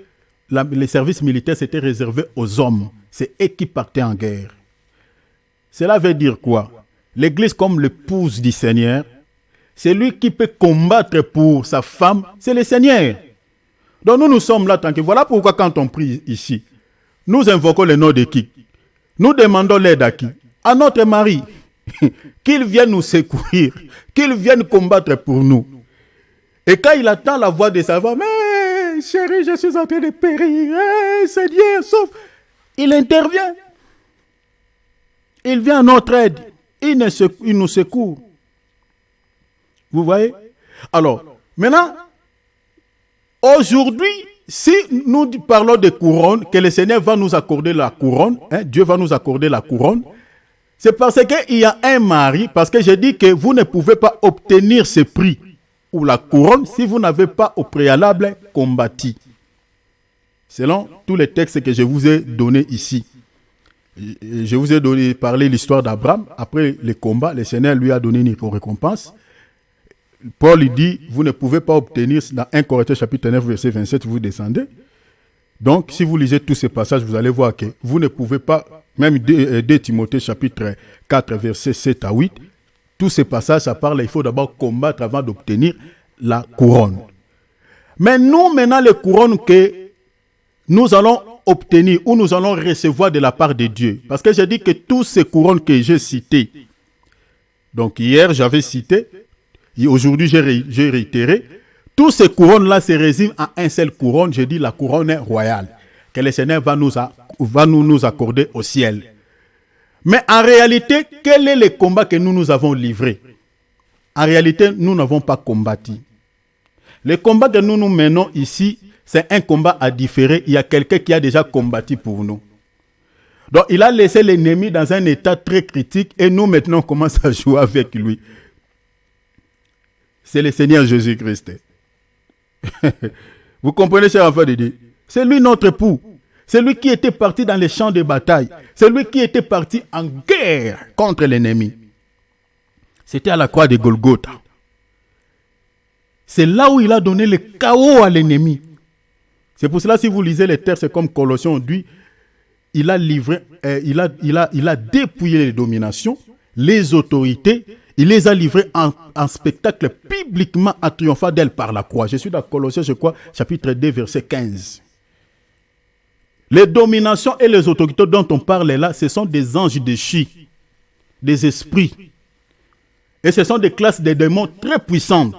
les services militaires s'étaient réservés aux hommes. C'est eux qui partaient en guerre. Cela veut dire quoi? L'Église comme l'épouse du Seigneur, c'est lui qui peut combattre pour sa femme, c'est le Seigneur. Donc nous sommes là tranquilles. Voilà pourquoi quand on prie ici, nous invoquons le nom de qui? Nous demandons l'aide à qui? À notre mari. Qu'il vienne nous secourir, qu'il vienne combattre pour nous. Et quand il attend la voix de sa femme, hey, chérie, je suis en train de périr, hey, Seigneur, sauve. Il intervient. Il vient à notre aide. Il nous secoue. Vous voyez? Alors, maintenant, aujourd'hui, si nous parlons de couronne, que le Seigneur va nous accorder la couronne, hein, Dieu va nous accorder la couronne, c'est parce qu'il y a un mari, parce que j'ai dit que vous ne pouvez pas obtenir ce prix ou la couronne si vous n'avez pas au préalable combattu. Selon tous les textes que je vous ai donnés ici. Je vous ai parlé l'histoire d'Abraham. Après le combat, le Seigneur lui a donné une récompense. Paul dit, vous ne pouvez pas obtenir, dans 1 Corinthiens chapitre 9, verset 27, vous descendez. Donc, si vous lisez tous ces passages, vous allez voir que vous ne pouvez pas, même 2 Timothée chapitre 4, verset 7 à 8, tous ces passages, ça parle, il faut d'abord combattre avant d'obtenir la couronne. Mais nous, maintenant, les couronnes que nous allons obtenir ou nous allons recevoir de la part de Dieu, parce que j'ai dit que tous ces couronnes que j'ai citées, donc hier j'avais cité, et aujourd'hui j'ai réitéré, tous ces couronnes-là se résument à un seul couronne, j'ai dit la couronne royale, que le Seigneur va nous accorder au ciel. Mais en réalité, quel est le combat que nous avons livré? En réalité, nous n'avons pas combattu. Le combat que nous menons ici, c'est un combat à différer. Il y a quelqu'un qui a déjà combattu pour nous. Donc, il a laissé l'ennemi dans un état très critique et nous, maintenant, on commence à jouer avec lui. C'est le Seigneur Jésus-Christ. Vous comprenez, cher enfant de Dieu? C'est lui notre époux. C'est lui qui était parti dans les champs de bataille. C'est lui qui était parti en guerre contre l'ennemi. C'était à la croix de Golgotha. C'est là où il a donné le chaos à l'ennemi. C'est pour cela, si vous lisez les textes comme Colossiens dit, il a livré, il a dépouillé les dominations, les autorités, il les a livrées en spectacle publiquement en triomphant d'elles par la croix. Je suis dans Colossiens, je crois, chapitre 2, verset 15. Les dominations et les autorités dont on parle là, ce sont des anges déchus, des esprits. Et ce sont des classes de démons très puissantes.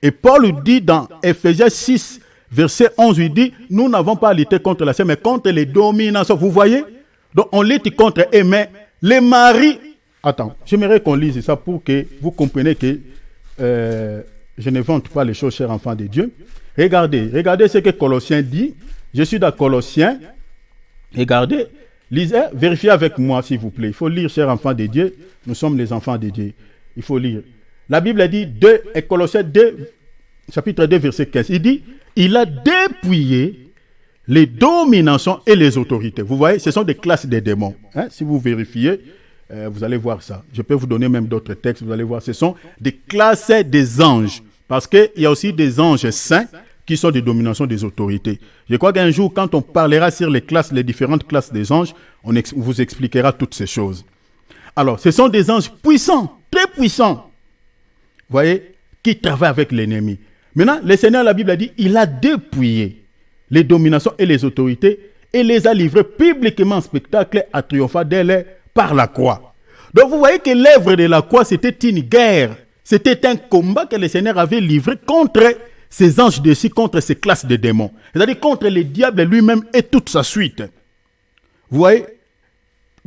Et Paul dit dans Ephésiens 6, verset 11, il dit, nous n'avons pas à lutter contre la chair, mais contre les dominations. Vous voyez? Donc on lutte contre eux, mais les maris... Attends, j'aimerais qu'on lise ça pour que vous compreniez que je ne vante pas les choses, chers enfants de Dieu. Regardez ce que Colossiens dit. Je suis dans Colossiens. Regardez, lisez, vérifiez avec moi, s'il vous plaît. Il faut lire, chers enfants de Dieu. Nous sommes les enfants de Dieu. Il faut lire. La Bible dit, Colossiens 2, chapitre 2, verset 15. Il dit, il a dépouillé les dominations et les autorités. Vous voyez, ce sont des classes des démons. Si vous vérifiez, vous allez voir ça. Je peux vous donner même d'autres textes, vous allez voir. Ce sont des classes des anges. Parce qu'il y a aussi des anges saints qui sont des dominations des autorités. Je crois qu'un jour, quand on parlera sur les différentes classes des anges, on vous expliquera toutes ces choses. Alors, ce sont des anges puissants, très puissants. Vous voyez, qui travaillent avec l'ennemi. Maintenant, le Seigneur, la Bible a dit, il a dépouillé les dominations et les autorités et les a livrés publiquement en spectacle à triompher d'elle par la croix. Donc, vous voyez que l'œuvre de la croix, c'était une guerre. C'était un combat que le Seigneur avait livré contre ces anges dessus, contre ces classes de démons. C'est-à-dire contre le diable lui-même et toute sa suite. Vous voyez,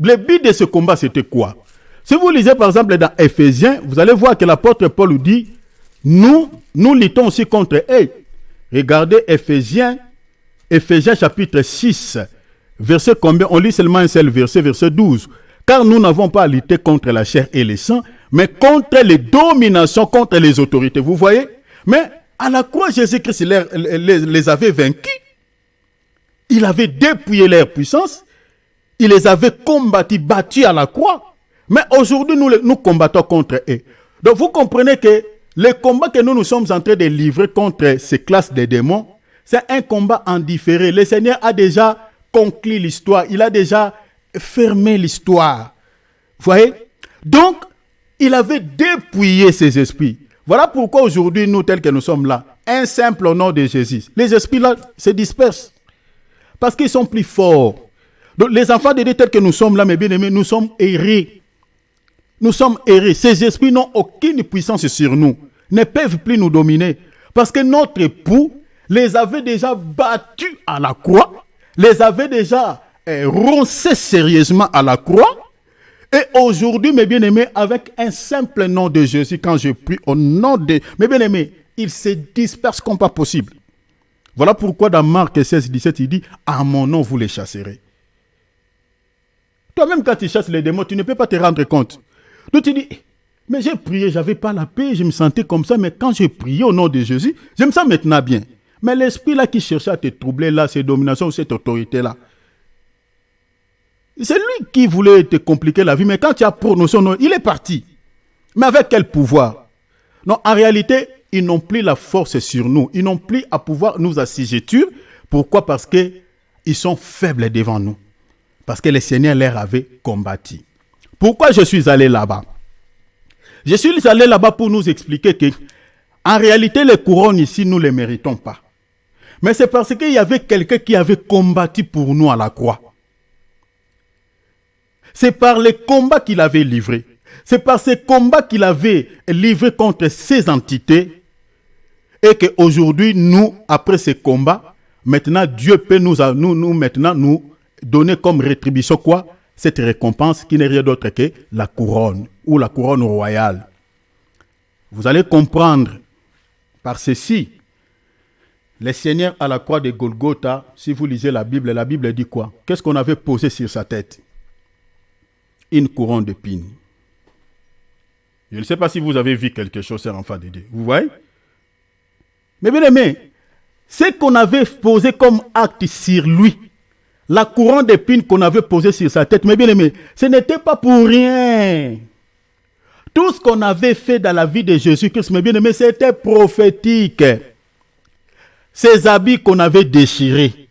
le but de ce combat, c'était quoi? Si vous lisez par exemple dans Éphésiens, vous allez voir que l'apôtre Paul dit, nous luttons aussi contre eux. Regardez Éphésiens chapitre 6, verset combien? On lit seulement un seul verset, verset 12. Car nous n'avons pas à lutter contre la chair et le sang, mais contre les dominations, contre les autorités. Vous voyez? Mais à la croix, Jésus-Christ les avait vaincus. Il avait dépouillé leur puissance. Il les avait combattus, battus à la croix. Mais aujourd'hui, nous combattons contre eux. Donc vous comprenez que le combat que nous sommes en train de livrer contre ces classes de démons, c'est un combat en différé. Le Seigneur a déjà conclu l'histoire. Il a déjà fermé l'histoire. Vous voyez? Donc, il avait dépouillé ces esprits. Voilà pourquoi aujourd'hui, nous, tels que nous sommes là, un simple nom de Jésus, les esprits là se dispersent. Parce qu'ils sont plus forts. Donc, les enfants de Dieu tels que nous sommes là, mes bien-aimés, nous sommes errés. Nous sommes errés. Ces esprits n'ont aucune puissance sur nous. Ne peuvent plus nous dominer. Parce que notre époux les avait déjà battus à la croix. Les avait déjà roncés sérieusement à la croix. Et aujourd'hui, mes bien-aimés, avec un simple nom de Jésus, quand je prie au nom de... Mes bien-aimés, ils se dispersent comme pas possible. Voilà pourquoi dans Marc 16, 17, il dit, à mon nom, vous les chasserez. Toi-même, quand tu chasses les démons, tu ne peux pas te rendre compte. Donc tu dis, mais j'ai prié, je n'avais pas la paix, je me sentais comme ça, mais quand j'ai prié au nom de Jésus, je me sens maintenant bien. Mais l'esprit là qui cherchait à te troubler là, ces dominations, cette autorité là, c'est lui qui voulait te compliquer la vie, mais quand tu as prononcé son nom, il est parti. Mais avec quel pouvoir? Non, en réalité, ils n'ont plus la force sur nous. Ils n'ont plus à pouvoir nous assujettir. Pourquoi? Parce qu'ils sont faibles devant nous. Parce que le Seigneur leur avait combattu. Pourquoi je suis allé là-bas? Je suis allé là-bas pour nous expliquer que, en réalité, les couronnes ici, nous ne les méritons pas. Mais c'est parce qu'il y avait quelqu'un qui avait combattu pour nous à la croix. C'est par les combats qu'il avait livrés. C'est par ces combats qu'il avait livrés contre ces entités. Et qu'aujourd'hui, nous, après ces combats, maintenant, Dieu peut nous donner comme rétribution quoi? Cette récompense qui n'est rien d'autre que la couronne ou la couronne royale. Vous allez comprendre par ceci. Le Seigneur à la croix de Golgotha, si vous lisez la Bible dit quoi? Qu'est-ce qu'on avait posé sur sa tête? Une couronne d'épines. Je ne sais pas si vous avez vu quelque chose, chers enfants de Dieu. Vous voyez? Mais bien aimé, ce qu'on avait posé comme acte sur lui, la couronne d'épines qu'on avait posée sur sa tête, mais bien aimé, ce n'était pas pour rien. Tout ce qu'on avait fait dans la vie de Jésus-Christ, mes bien-aimés, c'était prophétique. Ces habits qu'on avait déchirés,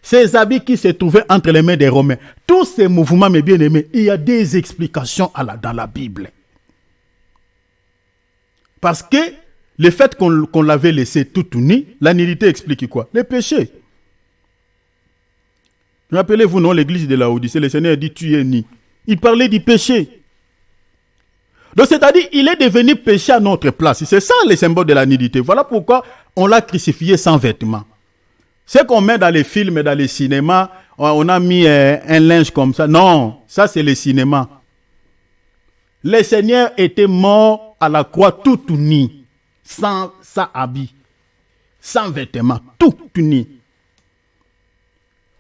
ces habits qui se trouvaient entre les mains des Romains, tous ces mouvements, mes bien-aimés, il y a des explications dans la Bible. Parce que le fait qu'on l'avait laissé tout nu, la nudité explique quoi? Le péché. Rappelez-vous, non, l'église de Laodicée, le Seigneur dit tu es nu. Il parlait du péché. Donc, c'est-à-dire, il est devenu péché à notre place. C'est ça le symbole de la nudité. Voilà pourquoi on l'a crucifié sans vêtements. Ce qu'on met dans les films et dans les cinémas, on a mis un linge comme ça. Non, ça c'est le cinéma. Le Seigneur était mort à la croix tout uni, sans habit, sans vêtements, tout uni,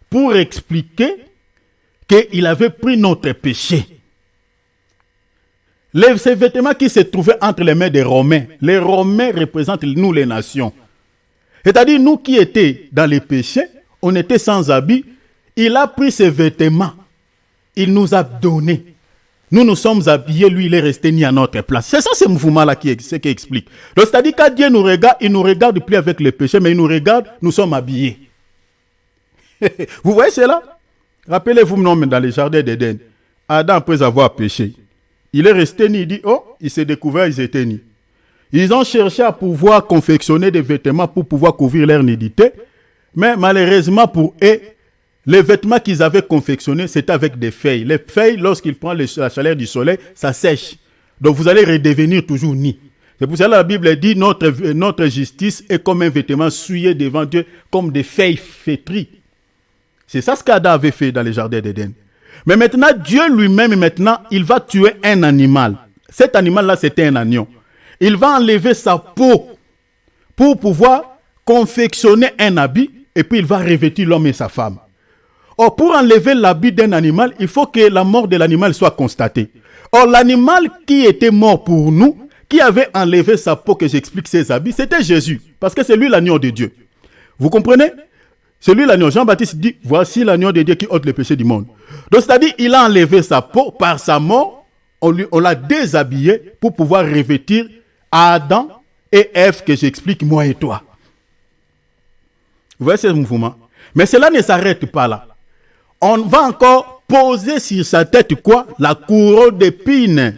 pour expliquer qu'il avait pris notre péché. Ces vêtements qui se trouvaient entre les mains des Romains, les Romains représentent nous les nations. C'est-à-dire nous qui étions dans les péchés, on était sans habit, il a pris ces vêtements, il nous a donné. Nous nous sommes habillés, lui il est resté mis à notre place. C'est ça ce mouvement-là qui explique. Donc c'est-à-dire quand Dieu nous regarde, il ne nous regarde plus avec les péchés, mais il nous regarde, nous sommes habillés. Vous voyez cela? Rappelez-vous dans les jardins d'Éden, Adam après avoir péché, il est resté nu, il dit, oh, il s'est découvert, ils étaient nus. Ils ont cherché à pouvoir confectionner des vêtements pour pouvoir couvrir leur nudité, mais malheureusement pour eux, les vêtements qu'ils avaient confectionnés, c'était avec des feuilles. Les feuilles, lorsqu'ils prennent la chaleur du soleil, ça sèche. Donc vous allez redevenir toujours nus. C'est pour ça que la Bible dit, notre justice est comme un vêtement souillé devant Dieu, comme des feuilles fétries. C'est ça ce qu'Adam avait fait dans les jardins d'Éden. Mais maintenant, Dieu lui-même, il va tuer un animal. Cet animal-là, c'était un agneau. Il va enlever sa peau pour pouvoir confectionner un habit et puis il va revêtir l'homme et sa femme. Or, pour enlever l'habit d'un animal, il faut que la mort de l'animal soit constatée. Or, l'animal qui était mort pour nous, qui avait enlevé sa peau, que j'explique ses habits, c'était Jésus. Parce que c'est lui l'agneau de Dieu. Vous comprenez? C'est lui l'agneau. Jean-Baptiste dit, voici l'agneau de Dieu qui ôte le péché du monde. Donc, c'est-à-dire, il a enlevé sa peau par sa mort. On l'a déshabillé pour pouvoir revêtir Adam et Ève que j'explique moi et toi. Vous voyez ce mouvement? Mais cela ne s'arrête pas là. On va encore poser sur sa tête quoi? La couronne d'épines.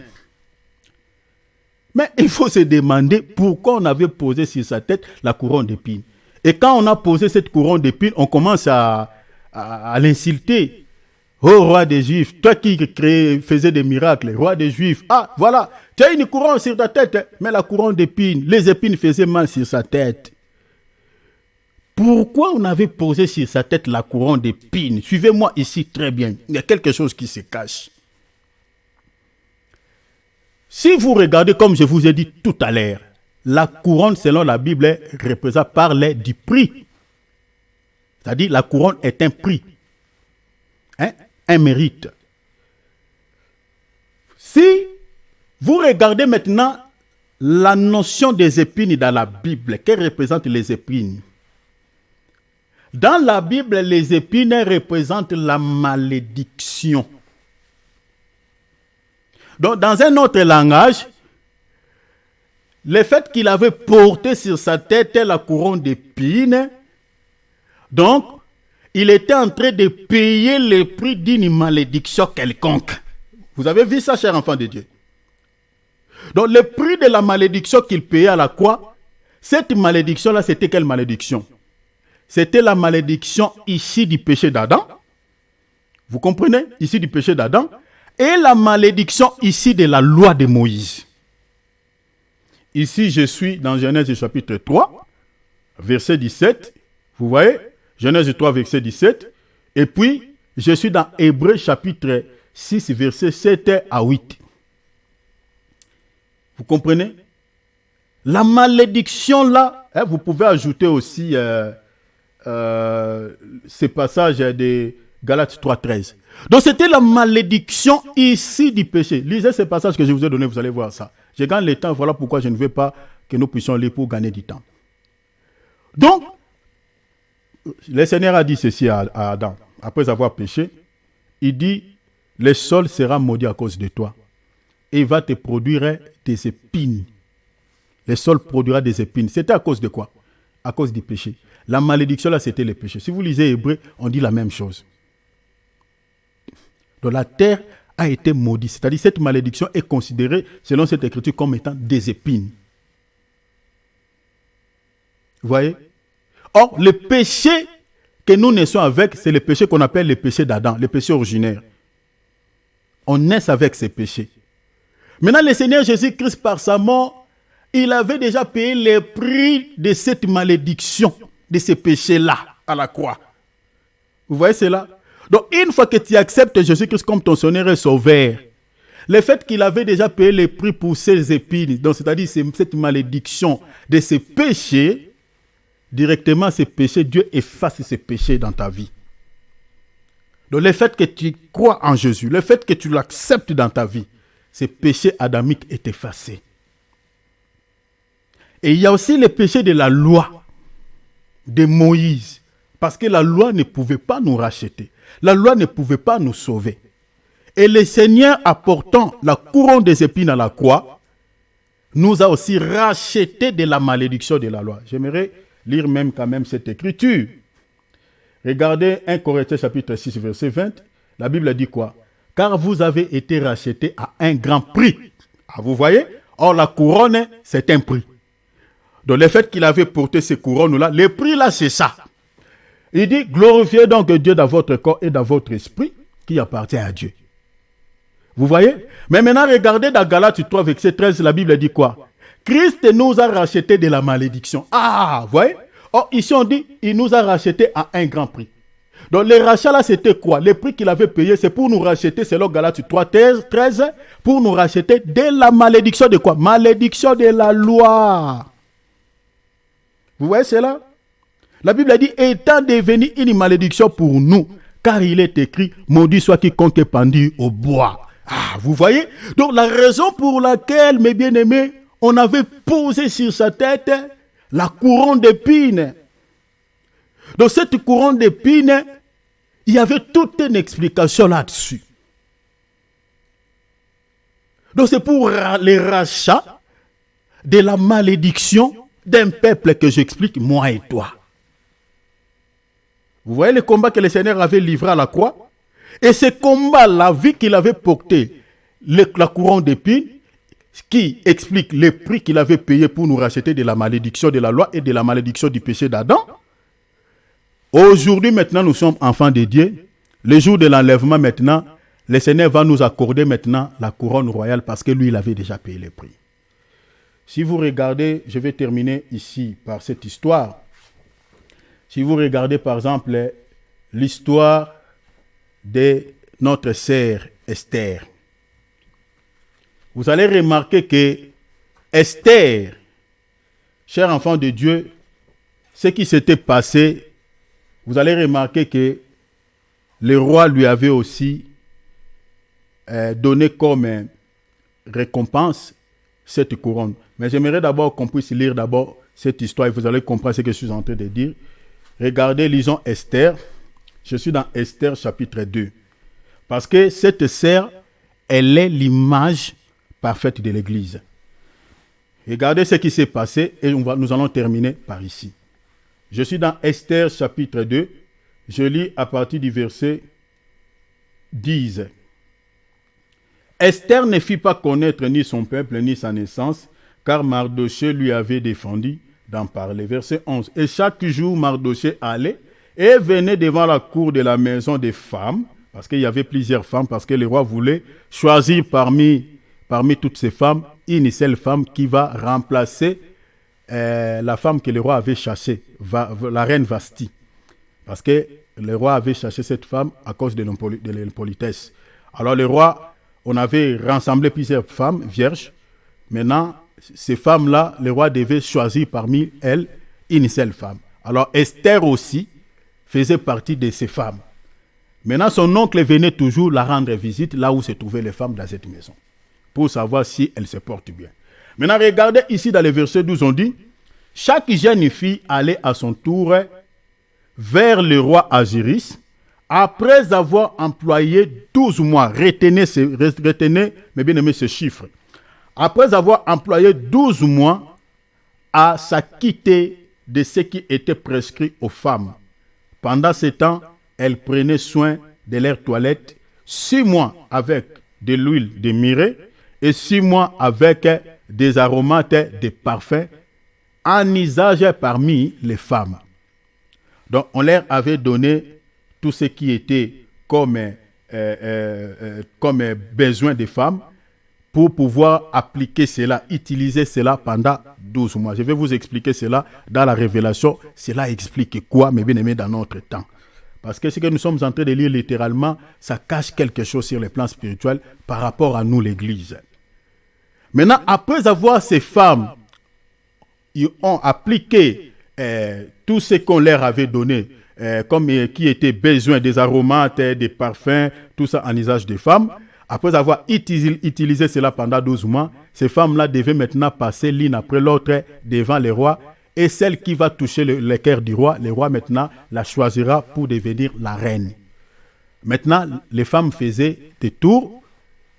Mais il faut se demander pourquoi on avait posé sur sa tête la couronne d'épines. Et quand on a posé cette couronne d'épines, on commence à l'insulter. Oh roi des Juifs, toi qui faisais des miracles, roi des Juifs. Ah voilà, tu as une couronne sur ta tête, mais la couronne d'épines, les épines faisaient mal sur sa tête. Pourquoi on avait posé sur sa tête la couronne d'épines? Suivez-moi ici très bien. Il y a quelque chose qui se cache. Si vous regardez comme je vous ai dit tout à l'heure, la couronne selon la Bible parle du prix. C'est-à-dire la couronne est un prix. Un mérite. Si vous regardez maintenant la notion des épines dans la Bible, qu'elles représentent les épines? Dans la Bible, les épines représentent la malédiction. Donc, dans un autre langage, le fait qu'il avait porté sur sa tête la couronne d'épines, donc, il était en train de payer le prix d'une malédiction quelconque. Vous avez vu ça, cher enfant de Dieu? Donc, le prix de la malédiction qu'il payait à la croix, cette malédiction-là, c'était quelle malédiction? C'était la malédiction ici du péché d'Adam. Vous comprenez? Ici du péché d'Adam. Et la malédiction ici de la loi de Moïse. Ici, je suis dans Genèse chapitre 3, verset 17. Vous voyez? Genèse 3, verset 17. Et puis, je suis dans Hébreux chapitre 6, verset 7 à 8. Vous comprenez? La malédiction là, vous pouvez ajouter aussi ces passages de Galates 3, 13. Donc c'était la malédiction ici du péché. Lisez ces passages que je vous ai donnés, vous allez voir ça. Je gagne le temps, voilà pourquoi je ne veux pas que nous puissions lire pour gagner du temps. Donc, le Seigneur a dit ceci à Adam, après avoir péché, il dit, le sol sera maudit à cause de toi, et il va te produire des épines. Le sol produira des épines. C'était à cause de quoi? À cause du péché. La malédiction là, c'était le péché. Si vous lisez Hébreu, on dit la même chose. Donc la terre a été maudite. C'est-à-dire cette malédiction est considérée, selon cette écriture, comme étant des épines. Vous voyez? Or, le péché que nous naissons avec, c'est le péché qu'on appelle le péché d'Adam, le péché originaire. On naît avec ces péchés. Maintenant, le Seigneur Jésus-Christ, par sa mort, il avait déjà payé le prix de cette malédiction, de ces péchés-là, à la croix. Vous voyez cela? Donc, une fois que tu acceptes Jésus-Christ comme ton Seigneur et Sauveur, Le fait qu'il avait déjà payé les prix pour ses épines, donc c'est-à-dire cette malédiction de ses péchés, directement ces péchés, Dieu efface ces péchés dans ta vie. Donc le fait que tu crois en Jésus, le fait que tu l'acceptes dans ta vie, ces péchés adamiques est effacé. Et il y a aussi les péchés de la loi de Moïse. Parce que la loi ne pouvait pas nous racheter. La loi ne pouvait pas nous sauver. Et le Seigneur, apportant la couronne des épines à la croix, nous a aussi racheté de la malédiction de la loi. J'aimerais lire même quand même cette écriture. Regardez 1 Corinthiens chapitre 6, verset 20. La Bible dit quoi? Car vous avez été rachetés à un grand prix. Ah, vous voyez? Or, la couronne, c'est un prix. Donc, le fait qu'il avait porté ces couronnes-là, le prix là, c'est ça. Il dit, glorifiez donc Dieu dans votre corps et dans votre esprit qui appartient à Dieu. Vous voyez? Mais maintenant, regardez dans Galates 3, verset 13, la Bible dit quoi? Christ nous a rachetés de la malédiction. Ah, vous voyez? Or, ici, on dit, il nous a rachetés à un grand prix. Donc, le rachat là, c'était quoi? Le prix qu'il avait payé, c'est pour nous racheter, selon Galates 3, 13, pour nous racheter de la malédiction de quoi? Malédiction de la loi. Vous voyez cela? La Bible a dit, étant devenu une malédiction pour nous, car il est écrit, maudit soit quiconque est pendu au bois. Ah, vous voyez? Donc la raison pour laquelle, mes bien-aimés, on avait posé sur sa tête la couronne d'épines. Donc cette couronne d'épines, il y avait toute une explication là-dessus. Donc c'est pour les rachats de la malédiction d'un peuple que j'explique, moi et toi. Vous voyez le combat que le Seigneur avait livré à la croix? Et ce combat, la vie qu'il avait porté, la couronne d'épines, qui explique le prix qu'il avait payé pour nous racheter de la malédiction de la loi et de la malédiction du péché d'Adam. Aujourd'hui, maintenant, nous sommes enfants de Dieu. Le jour de l'enlèvement, maintenant, le Seigneur va nous accorder maintenant la couronne royale parce que lui, il avait déjà payé le prix. Si vous regardez, je vais terminer ici par cette histoire. Si vous regardez par exemple l'histoire de notre sœur Esther, vous allez remarquer que Esther, cher enfant de Dieu, ce qui s'était passé, vous allez remarquer que le roi lui avait aussi donné comme récompense cette couronne. Mais j'aimerais d'abord qu'on puisse lire d'abord cette histoire et vous allez comprendre ce que je suis en train de dire. Regardez, lisons Esther. Je suis dans Esther chapitre 2. Parce que cette sœur, elle est l'image parfaite de l'Église. Regardez ce qui s'est passé et nous allons terminer par ici. Je suis dans Esther chapitre 2. Je lis à partir du verset 10. Esther ne fit pas connaître ni son peuple ni sa naissance, car Mardochée lui avait défendu d'en parler. Verset 11. Et chaque jour, Mardochée allait et venait devant la cour de la maison des femmes, parce qu'il y avait plusieurs femmes, parce que le roi voulait choisir parmi toutes ces femmes, une seule femme qui va remplacer la femme que le roi avait chassée, la reine Vasti. Parce que le roi avait chassé cette femme à cause de l'impolitesse. Alors le roi, on avait rassemblé plusieurs femmes vierges. Maintenant, ces femmes-là, le roi devait choisir parmi elles une seule femme. Alors Esther aussi faisait partie de ces femmes. Maintenant, son oncle venait toujours la rendre visite là où se trouvaient les femmes dans cette maison, pour savoir si elles se portent bien. Maintenant, regardez ici dans le verset 12, on dit, chaque jeune fille allait à son tour vers le roi Aziris, après avoir employé 12 mois, retenez mes bien-aimés ce chiffre, après avoir employé 12 mois à s'acquitter de ce qui était prescrit aux femmes. Pendant ce temps, elles prenaient soin de leur toilette, 6 mois avec de l'huile de myrrhe et 6 mois avec des aromates, des parfums, en usage parmi les femmes. Donc, on leur avait donné tout ce qui était comme besoin des femmes pour pouvoir appliquer cela, utiliser cela pendant 12 mois. Je vais vous expliquer cela dans la révélation. Cela explique quoi, mes bien-aimés, dans notre temps. Parce que ce que nous sommes en train de lire littéralement, ça cache quelque chose sur les plans spirituels par rapport à nous, l'Église. Maintenant, après avoir ces femmes, ils ont appliqué tout ce qu'on leur avait donné, comme qui était besoin des aromates, des parfums, tout ça en usage des femmes. Après avoir utilisé cela pendant 12 mois, ces femmes-là devaient maintenant passer l'une après l'autre devant les rois. Et celle qui va toucher le cœur du roi, le roi maintenant la choisira pour devenir la reine. Maintenant, les femmes faisaient les tours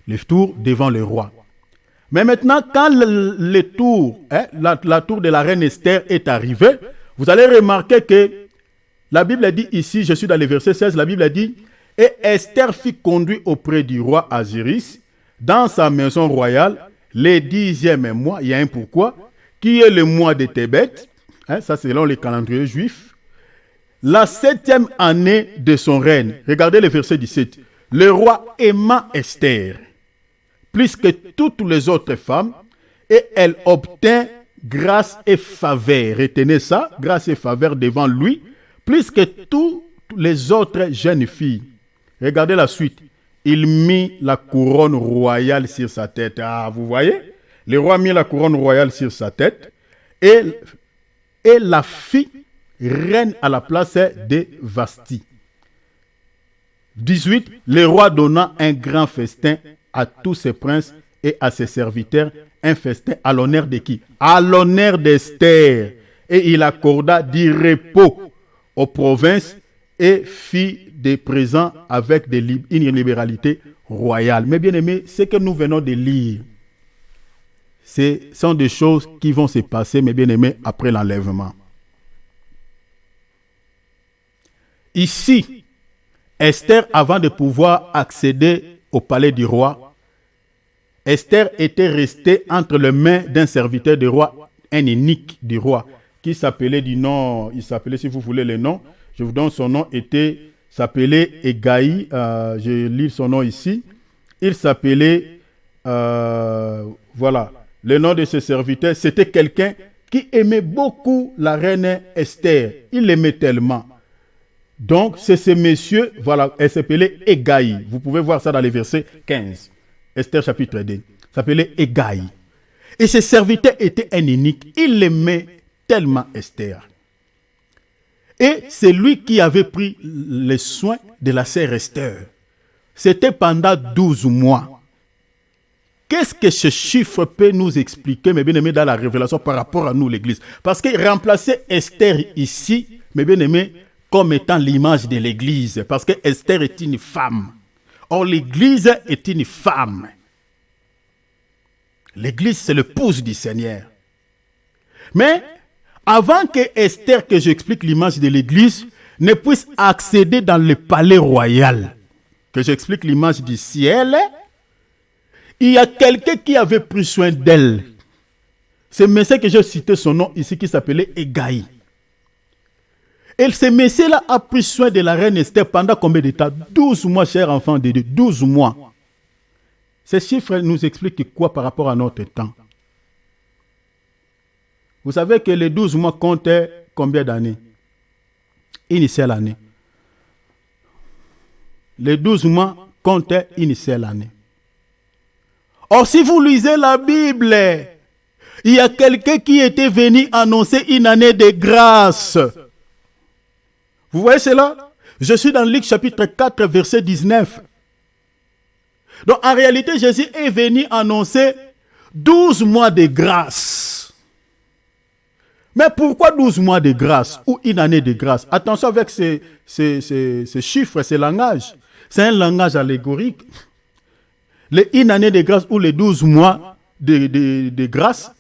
devant le roi. Mais maintenant, quand la tour de la reine Esther est arrivée, vous allez remarquer que la Bible dit ici, je suis dans le verset 16, la Bible dit « Et Esther fut conduite auprès du roi Aziris dans sa maison royale le 10e mois, il y a un pourquoi, qui est le mois de Tébet, ça c'est selon les calendriers juifs, la 7e année de son règne. » Regardez le verset 17. « Le roi aima Esther plus que toutes les autres femmes, et elle obtint grâce et faveur. » Retenez ça, grâce et faveur devant lui, plus que toutes les autres jeunes filles. Regardez la suite. Il mit la couronne royale sur sa tête. Ah, vous voyez? Le roi mit la couronne royale sur sa tête et la fit reine à la place de Vasti. 18. Le roi donna un grand festin à tous ses princes et à ses serviteurs, un festin à l'honneur de qui? À l'honneur d'Esther. Et il accorda du repos aux provinces et fit des présents avec une libéralité royale. Mais bien aimés, ce que nous venons de lire, ce sont des choses qui vont se passer, mes bien aimés, après l'enlèvement. Ici, Esther, avant de pouvoir accéder au palais du roi, Esther était restée entre les mains d'un serviteur du roi, un eunuque du roi, qui s'appelait du nom, il s'appelait, si vous voulez le nom, je vous donne son nom, s'appelait Egaï, je lis son nom ici, il s'appelait, voilà, le nom de ce serviteur, c'était quelqu'un qui aimait beaucoup la reine Esther, il l'aimait tellement. Donc, c'est ce monsieur, voilà, elle s'appelait Egaï, vous pouvez voir ça dans les versets 15, Esther chapitre 2, s'appelait Egaï. Et ce serviteur était un eunuque, il aimait tellement Esther. Et c'est lui qui avait pris les soins de la sœur Esther. C'était pendant 12 mois. Qu'est-ce que ce chiffre peut nous expliquer, mes bien-aimés, dans la révélation par rapport à nous, l'Église? Parce qu'il remplaçait Esther ici, mes bien-aimés, comme étant l'image de l'Église. Parce que Esther est une femme. Or, l'Église est une femme. L'Église, c'est l'épouse du Seigneur. Mais, avant que Esther, que j'explique l'image de l'Église, ne puisse accéder dans le palais royal, que j'explique l'image du ciel, il y a quelqu'un qui avait pris soin d'elle. Ce monsieur que j'ai cité son nom ici, qui s'appelait Egaï. Et ce monsieur-là a pris soin de la reine Esther pendant combien de temps? 12 mois, cher enfant de Dieu, 12 mois. Ces chiffres nous expliquent quoi par rapport à notre temps? Vous savez que les 12 mois comptaient combien d'années? Une seule année. Les 12 mois comptaient une seule année. Or, si vous lisez la Bible, il y a quelqu'un qui était venu annoncer une année de grâce. Vous voyez cela? Je suis dans Luc chapitre 4, verset 19. Donc, en réalité, Jésus est venu annoncer 12 mois de grâce. Mais pourquoi 12 mois de grâce ou une année de grâce? Attention avec ces chiffres, ces langages. C'est un langage allégorique. Une année de grâce ou les 12 mois de grâce,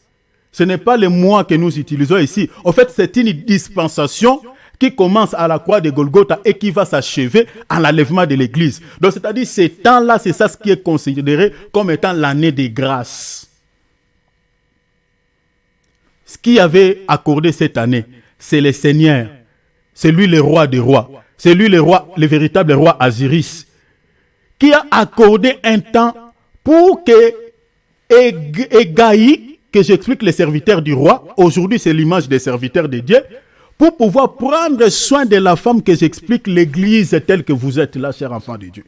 ce n'est pas les mois que nous utilisons ici. En fait, c'est une dispensation qui commence à la croix de Golgotha et qui va s'achever à l'enlèvement de l'Église. Donc, c'est-à-dire, ces temps-là, c'est ça ce qui est considéré comme étant l'année de grâce. Ce qui avait accordé cette année, c'est le Seigneur. C'est lui le roi des rois. C'est lui le véritable roi Aziris, qui a accordé un temps pour que Egaï, que j'explique les serviteurs du roi, aujourd'hui c'est l'image des serviteurs de Dieu, pour pouvoir prendre soin de la femme que j'explique l'église telle que vous êtes là, chers enfants de Dieu.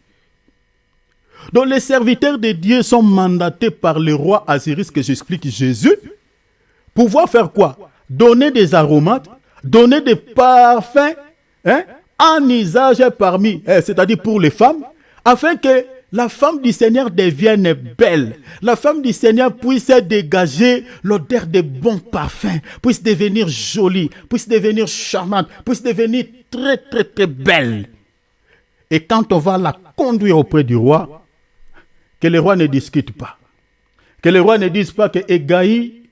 Donc les serviteurs de Dieu sont mandatés par le roi Asiris que j'explique Jésus, pouvoir faire quoi? Donner des aromates, donner des parfums, en usage parmi, c'est-à-dire pour les femmes, afin que la femme du Seigneur devienne belle. La femme du Seigneur puisse dégager l'odeur de bons parfums, puisse devenir jolie, puisse devenir charmante, puisse devenir très, très, très belle. Et quand on va la conduire auprès du roi, que le roi ne discute pas. Que le roi ne dise pas que Égaï,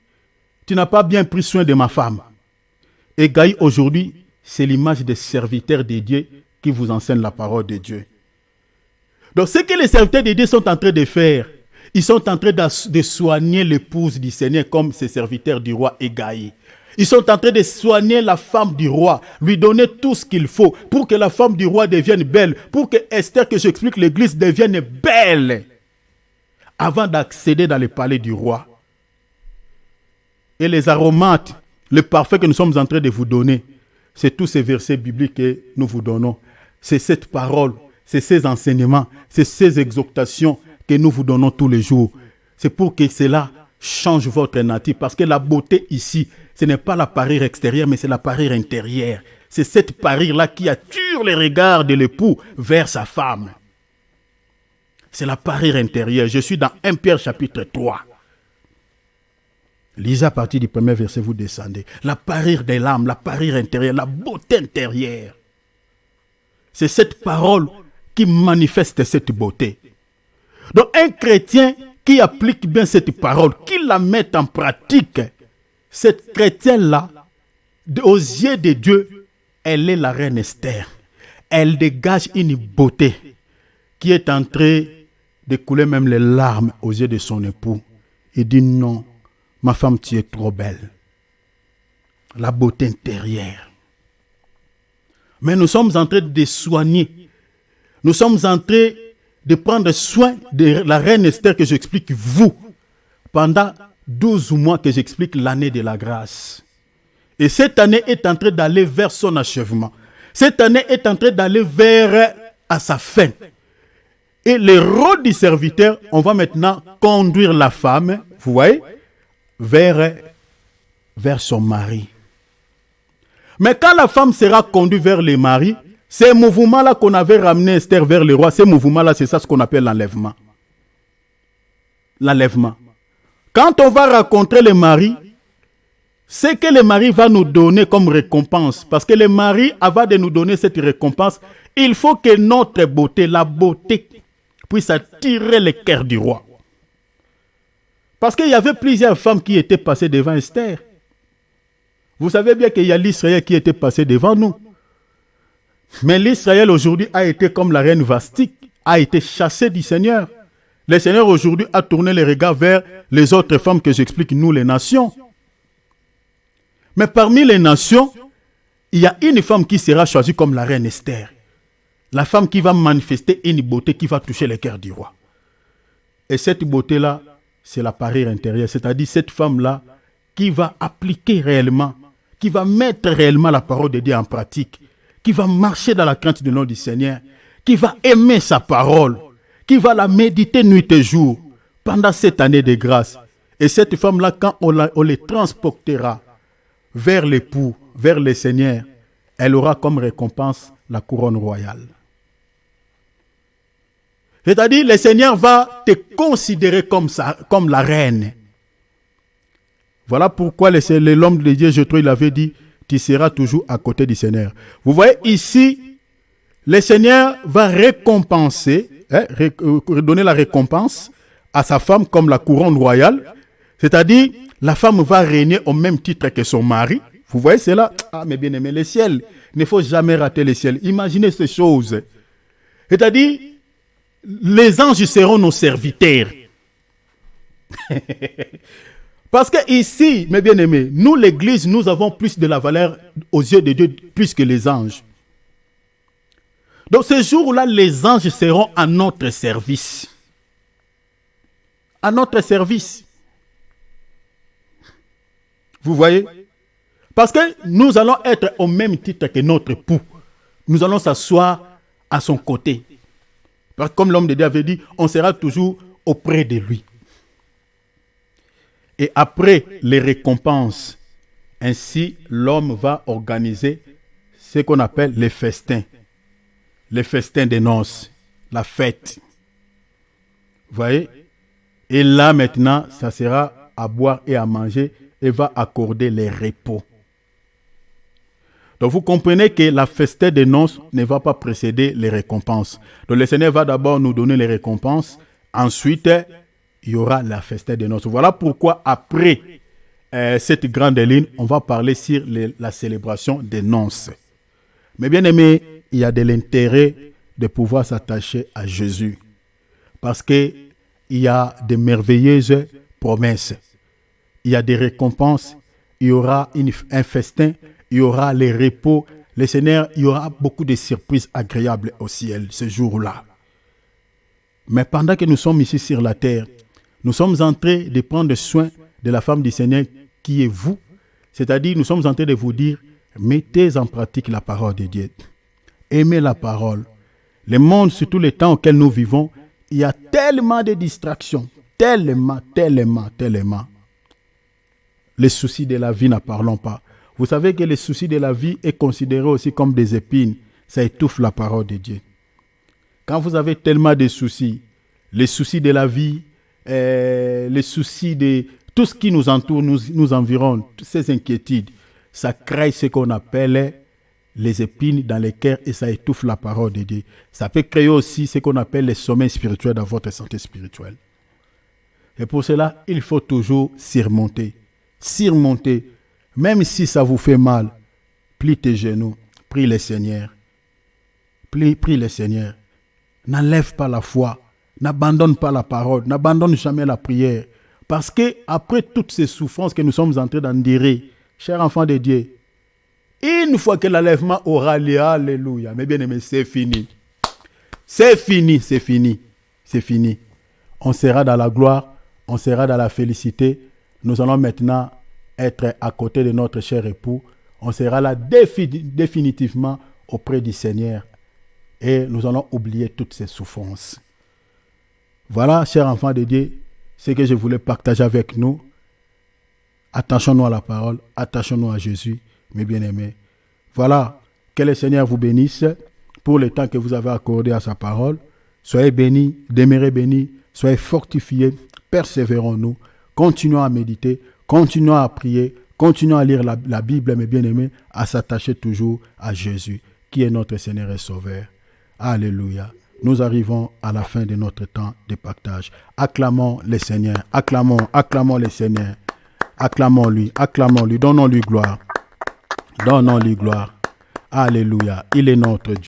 tu n'as pas bien pris soin de ma femme. Égaï, aujourd'hui, c'est l'image des serviteurs de Dieu qui vous enseignent la parole de Dieu. Donc, ce que les serviteurs de Dieu sont en train de faire, ils sont en train de soigner l'épouse du Seigneur comme ces serviteurs du roi Égaï. Ils sont en train de soigner la femme du roi, lui donner tout ce qu'il faut pour que la femme du roi devienne belle, pour que Esther, que j'explique l'église, devienne belle avant d'accéder dans le palais du roi. Et les aromates, le parfum que nous sommes en train de vous donner, c'est tous ces versets bibliques que nous vous donnons. C'est cette parole, c'est ces enseignements, c'est ces exhortations que nous vous donnons tous les jours. C'est pour que cela change votre nature. Parce que la beauté ici, ce n'est pas la parure extérieure, mais c'est la parure intérieure. C'est cette parure-là qui attire les regards de l'époux vers sa femme. C'est la parure intérieure. Je suis dans 1 Pierre chapitre 3. Lisez à partir du premier verset, vous descendez. La parure de l'âme, la parure intérieure, la beauté intérieure. C'est cette parole qui manifeste cette beauté. Donc un chrétien qui applique bien cette parole, qui la met en pratique, cette chrétienne-là, aux yeux de Dieu, elle est la reine Esther. Elle dégage une beauté qui est en train de couler même les larmes aux yeux de son époux. Il dit non, ma femme, tu es trop belle. La beauté intérieure. Mais nous sommes en train de soigner. Nous sommes en train de prendre soin de la reine Esther que j'explique vous pendant 12 mois que j'explique l'année de la grâce. Et cette année est en train d'aller vers son achèvement. Cette année est en train d'aller vers à sa fin. Et le rôle du serviteur, on va maintenant conduire la femme, vous voyez, vers son mari. Mais quand la femme sera conduite vers le mari, ces mouvements-là qu'on avait ramené Esther vers le roi, ces mouvements-là, c'est ça ce qu'on appelle l'enlèvement. L'enlèvement. Quand on va rencontrer le mari, c'est que le mari va nous donner comme récompense. Parce que le mari, avant de nous donner cette récompense, il faut que notre beauté, la beauté, puisse attirer le cœur du roi. Parce qu'il y avait plusieurs femmes qui étaient passées devant Esther. Vous savez bien qu'il y a l'Israël qui était passé devant nous. Mais l'Israël aujourd'hui a été comme la reine Vastique, a été chassée du Seigneur. Le Seigneur aujourd'hui a tourné les regards vers les autres femmes que j'explique, nous les nations. Mais parmi les nations, il y a une femme qui sera choisie comme la reine Esther. La femme qui va manifester une beauté qui va toucher le cœur du roi. Et cette beauté-là, c'est la parure intérieure. C'est-à-dire cette femme-là qui va appliquer réellement, qui va mettre réellement la parole de Dieu en pratique, qui va marcher dans la crainte du nom du Seigneur, qui va aimer sa parole, qui va la méditer nuit et jour pendant cette année de grâce. Et cette femme-là, quand on les transportera vers l'époux, vers le Seigneur, elle aura comme récompense la couronne royale. C'est-à-dire, le Seigneur va te considérer comme la reine. Voilà pourquoi l'homme de Dieu, Jétro, il avait dit, tu seras toujours à côté du Seigneur. Vous voyez ici, le Seigneur va récompenser, donner la récompense à sa femme comme la couronne royale. C'est-à-dire, la femme va régner au même titre que son mari. Vous voyez cela? Ah, mais bien aimé, le ciel, il ne faut jamais rater le ciel. Imaginez ces choses. C'est-à-dire, les anges seront nos serviteurs. Parce que ici, mes bien-aimés, nous l'église, nous avons plus de la valeur aux yeux de Dieu, plus que les anges. Donc ce jour-là, les anges seront à notre service. À notre service. Vous voyez? Parce que nous allons être au même titre que notre époux. Nous allons s'asseoir à son côté. Comme l'homme de Dieu avait dit, on sera toujours auprès de lui. Et après les récompenses, ainsi l'homme va organiser ce qu'on appelle les festins. Les festins des noces, la fête. Vous voyez? Et là maintenant, ça sera à boire et à manger et va accorder les repos. Donc vous comprenez que la festin des noces ne va pas précéder les récompenses. Donc le Seigneur va d'abord nous donner les récompenses. Ensuite, il y aura la festin des noces. Voilà pourquoi après cette grande ligne, on va parler sur la célébration des noces. Mais bien aimé, il y a de l'intérêt de pouvoir s'attacher à Jésus. Parce qu'il y a de merveilleuses promesses. Il y a des récompenses. Il y aura un festin. Il y aura les repos. Le Seigneur, il y aura beaucoup de surprises agréables au ciel ce jour-là. Mais pendant que nous sommes ici sur la terre, nous sommes en train de prendre soin de la femme du Seigneur qui est vous. C'est-à-dire, nous sommes en train de vous dire, mettez en pratique la parole de Dieu. Aimez la parole. Le monde, surtout les temps auxquels nous vivons, il y a tellement de distractions. Tellement. Les soucis de la vie, n'en parlons pas. Vous savez que les soucis de la vie est considéré aussi comme des épines. Ça étouffe la parole de Dieu. Quand vous avez tellement de soucis, les soucis de la vie, les soucis de tout ce qui nous entoure, nous environne, toutes ces inquiétudes, ça crée ce qu'on appelle les épines dans les cœurs et ça étouffe la parole de Dieu. Ça peut créer aussi ce qu'on appelle les sommeils spirituels dans votre santé spirituelle. Et pour cela, il faut toujours surmonter. Surmonter. Même si ça vous fait mal, plie tes genoux, prie le Seigneur. Prie le Seigneur. N'enlève pas la foi. N'abandonne pas la parole. N'abandonne jamais la prière. Parce que après toutes ces souffrances que nous sommes en train d'endurer, chers enfants de Dieu, une fois que l'enlèvement aura lieu, alléluia, mes bien-aimés, c'est fini. C'est fini, c'est fini. C'est fini. On sera dans la gloire, on sera dans la félicité. Nous allons maintenant être à côté de notre cher époux. On sera là définitivement auprès du Seigneur. Et nous allons oublier toutes ces souffrances. Voilà, chers enfants de Dieu, ce que je voulais partager avec nous. Attachons-nous à la parole, attachons-nous à Jésus, mes bien-aimés. Voilà, que le Seigneur vous bénisse pour le temps que vous avez accordé à sa parole. Soyez bénis, demeurez bénis, soyez fortifiés, persévérons-nous, continuons à méditer, continuons à prier, continuons à lire la Bible, mes bien-aimés, à s'attacher toujours à Jésus, qui est notre Seigneur et Sauveur. Alléluia. Nous arrivons à la fin de notre temps de partage. Acclamons le Seigneur, acclamons le Seigneur. Acclamons-lui, donnons-lui gloire. Donnons-lui gloire. Alléluia. Il est notre Dieu.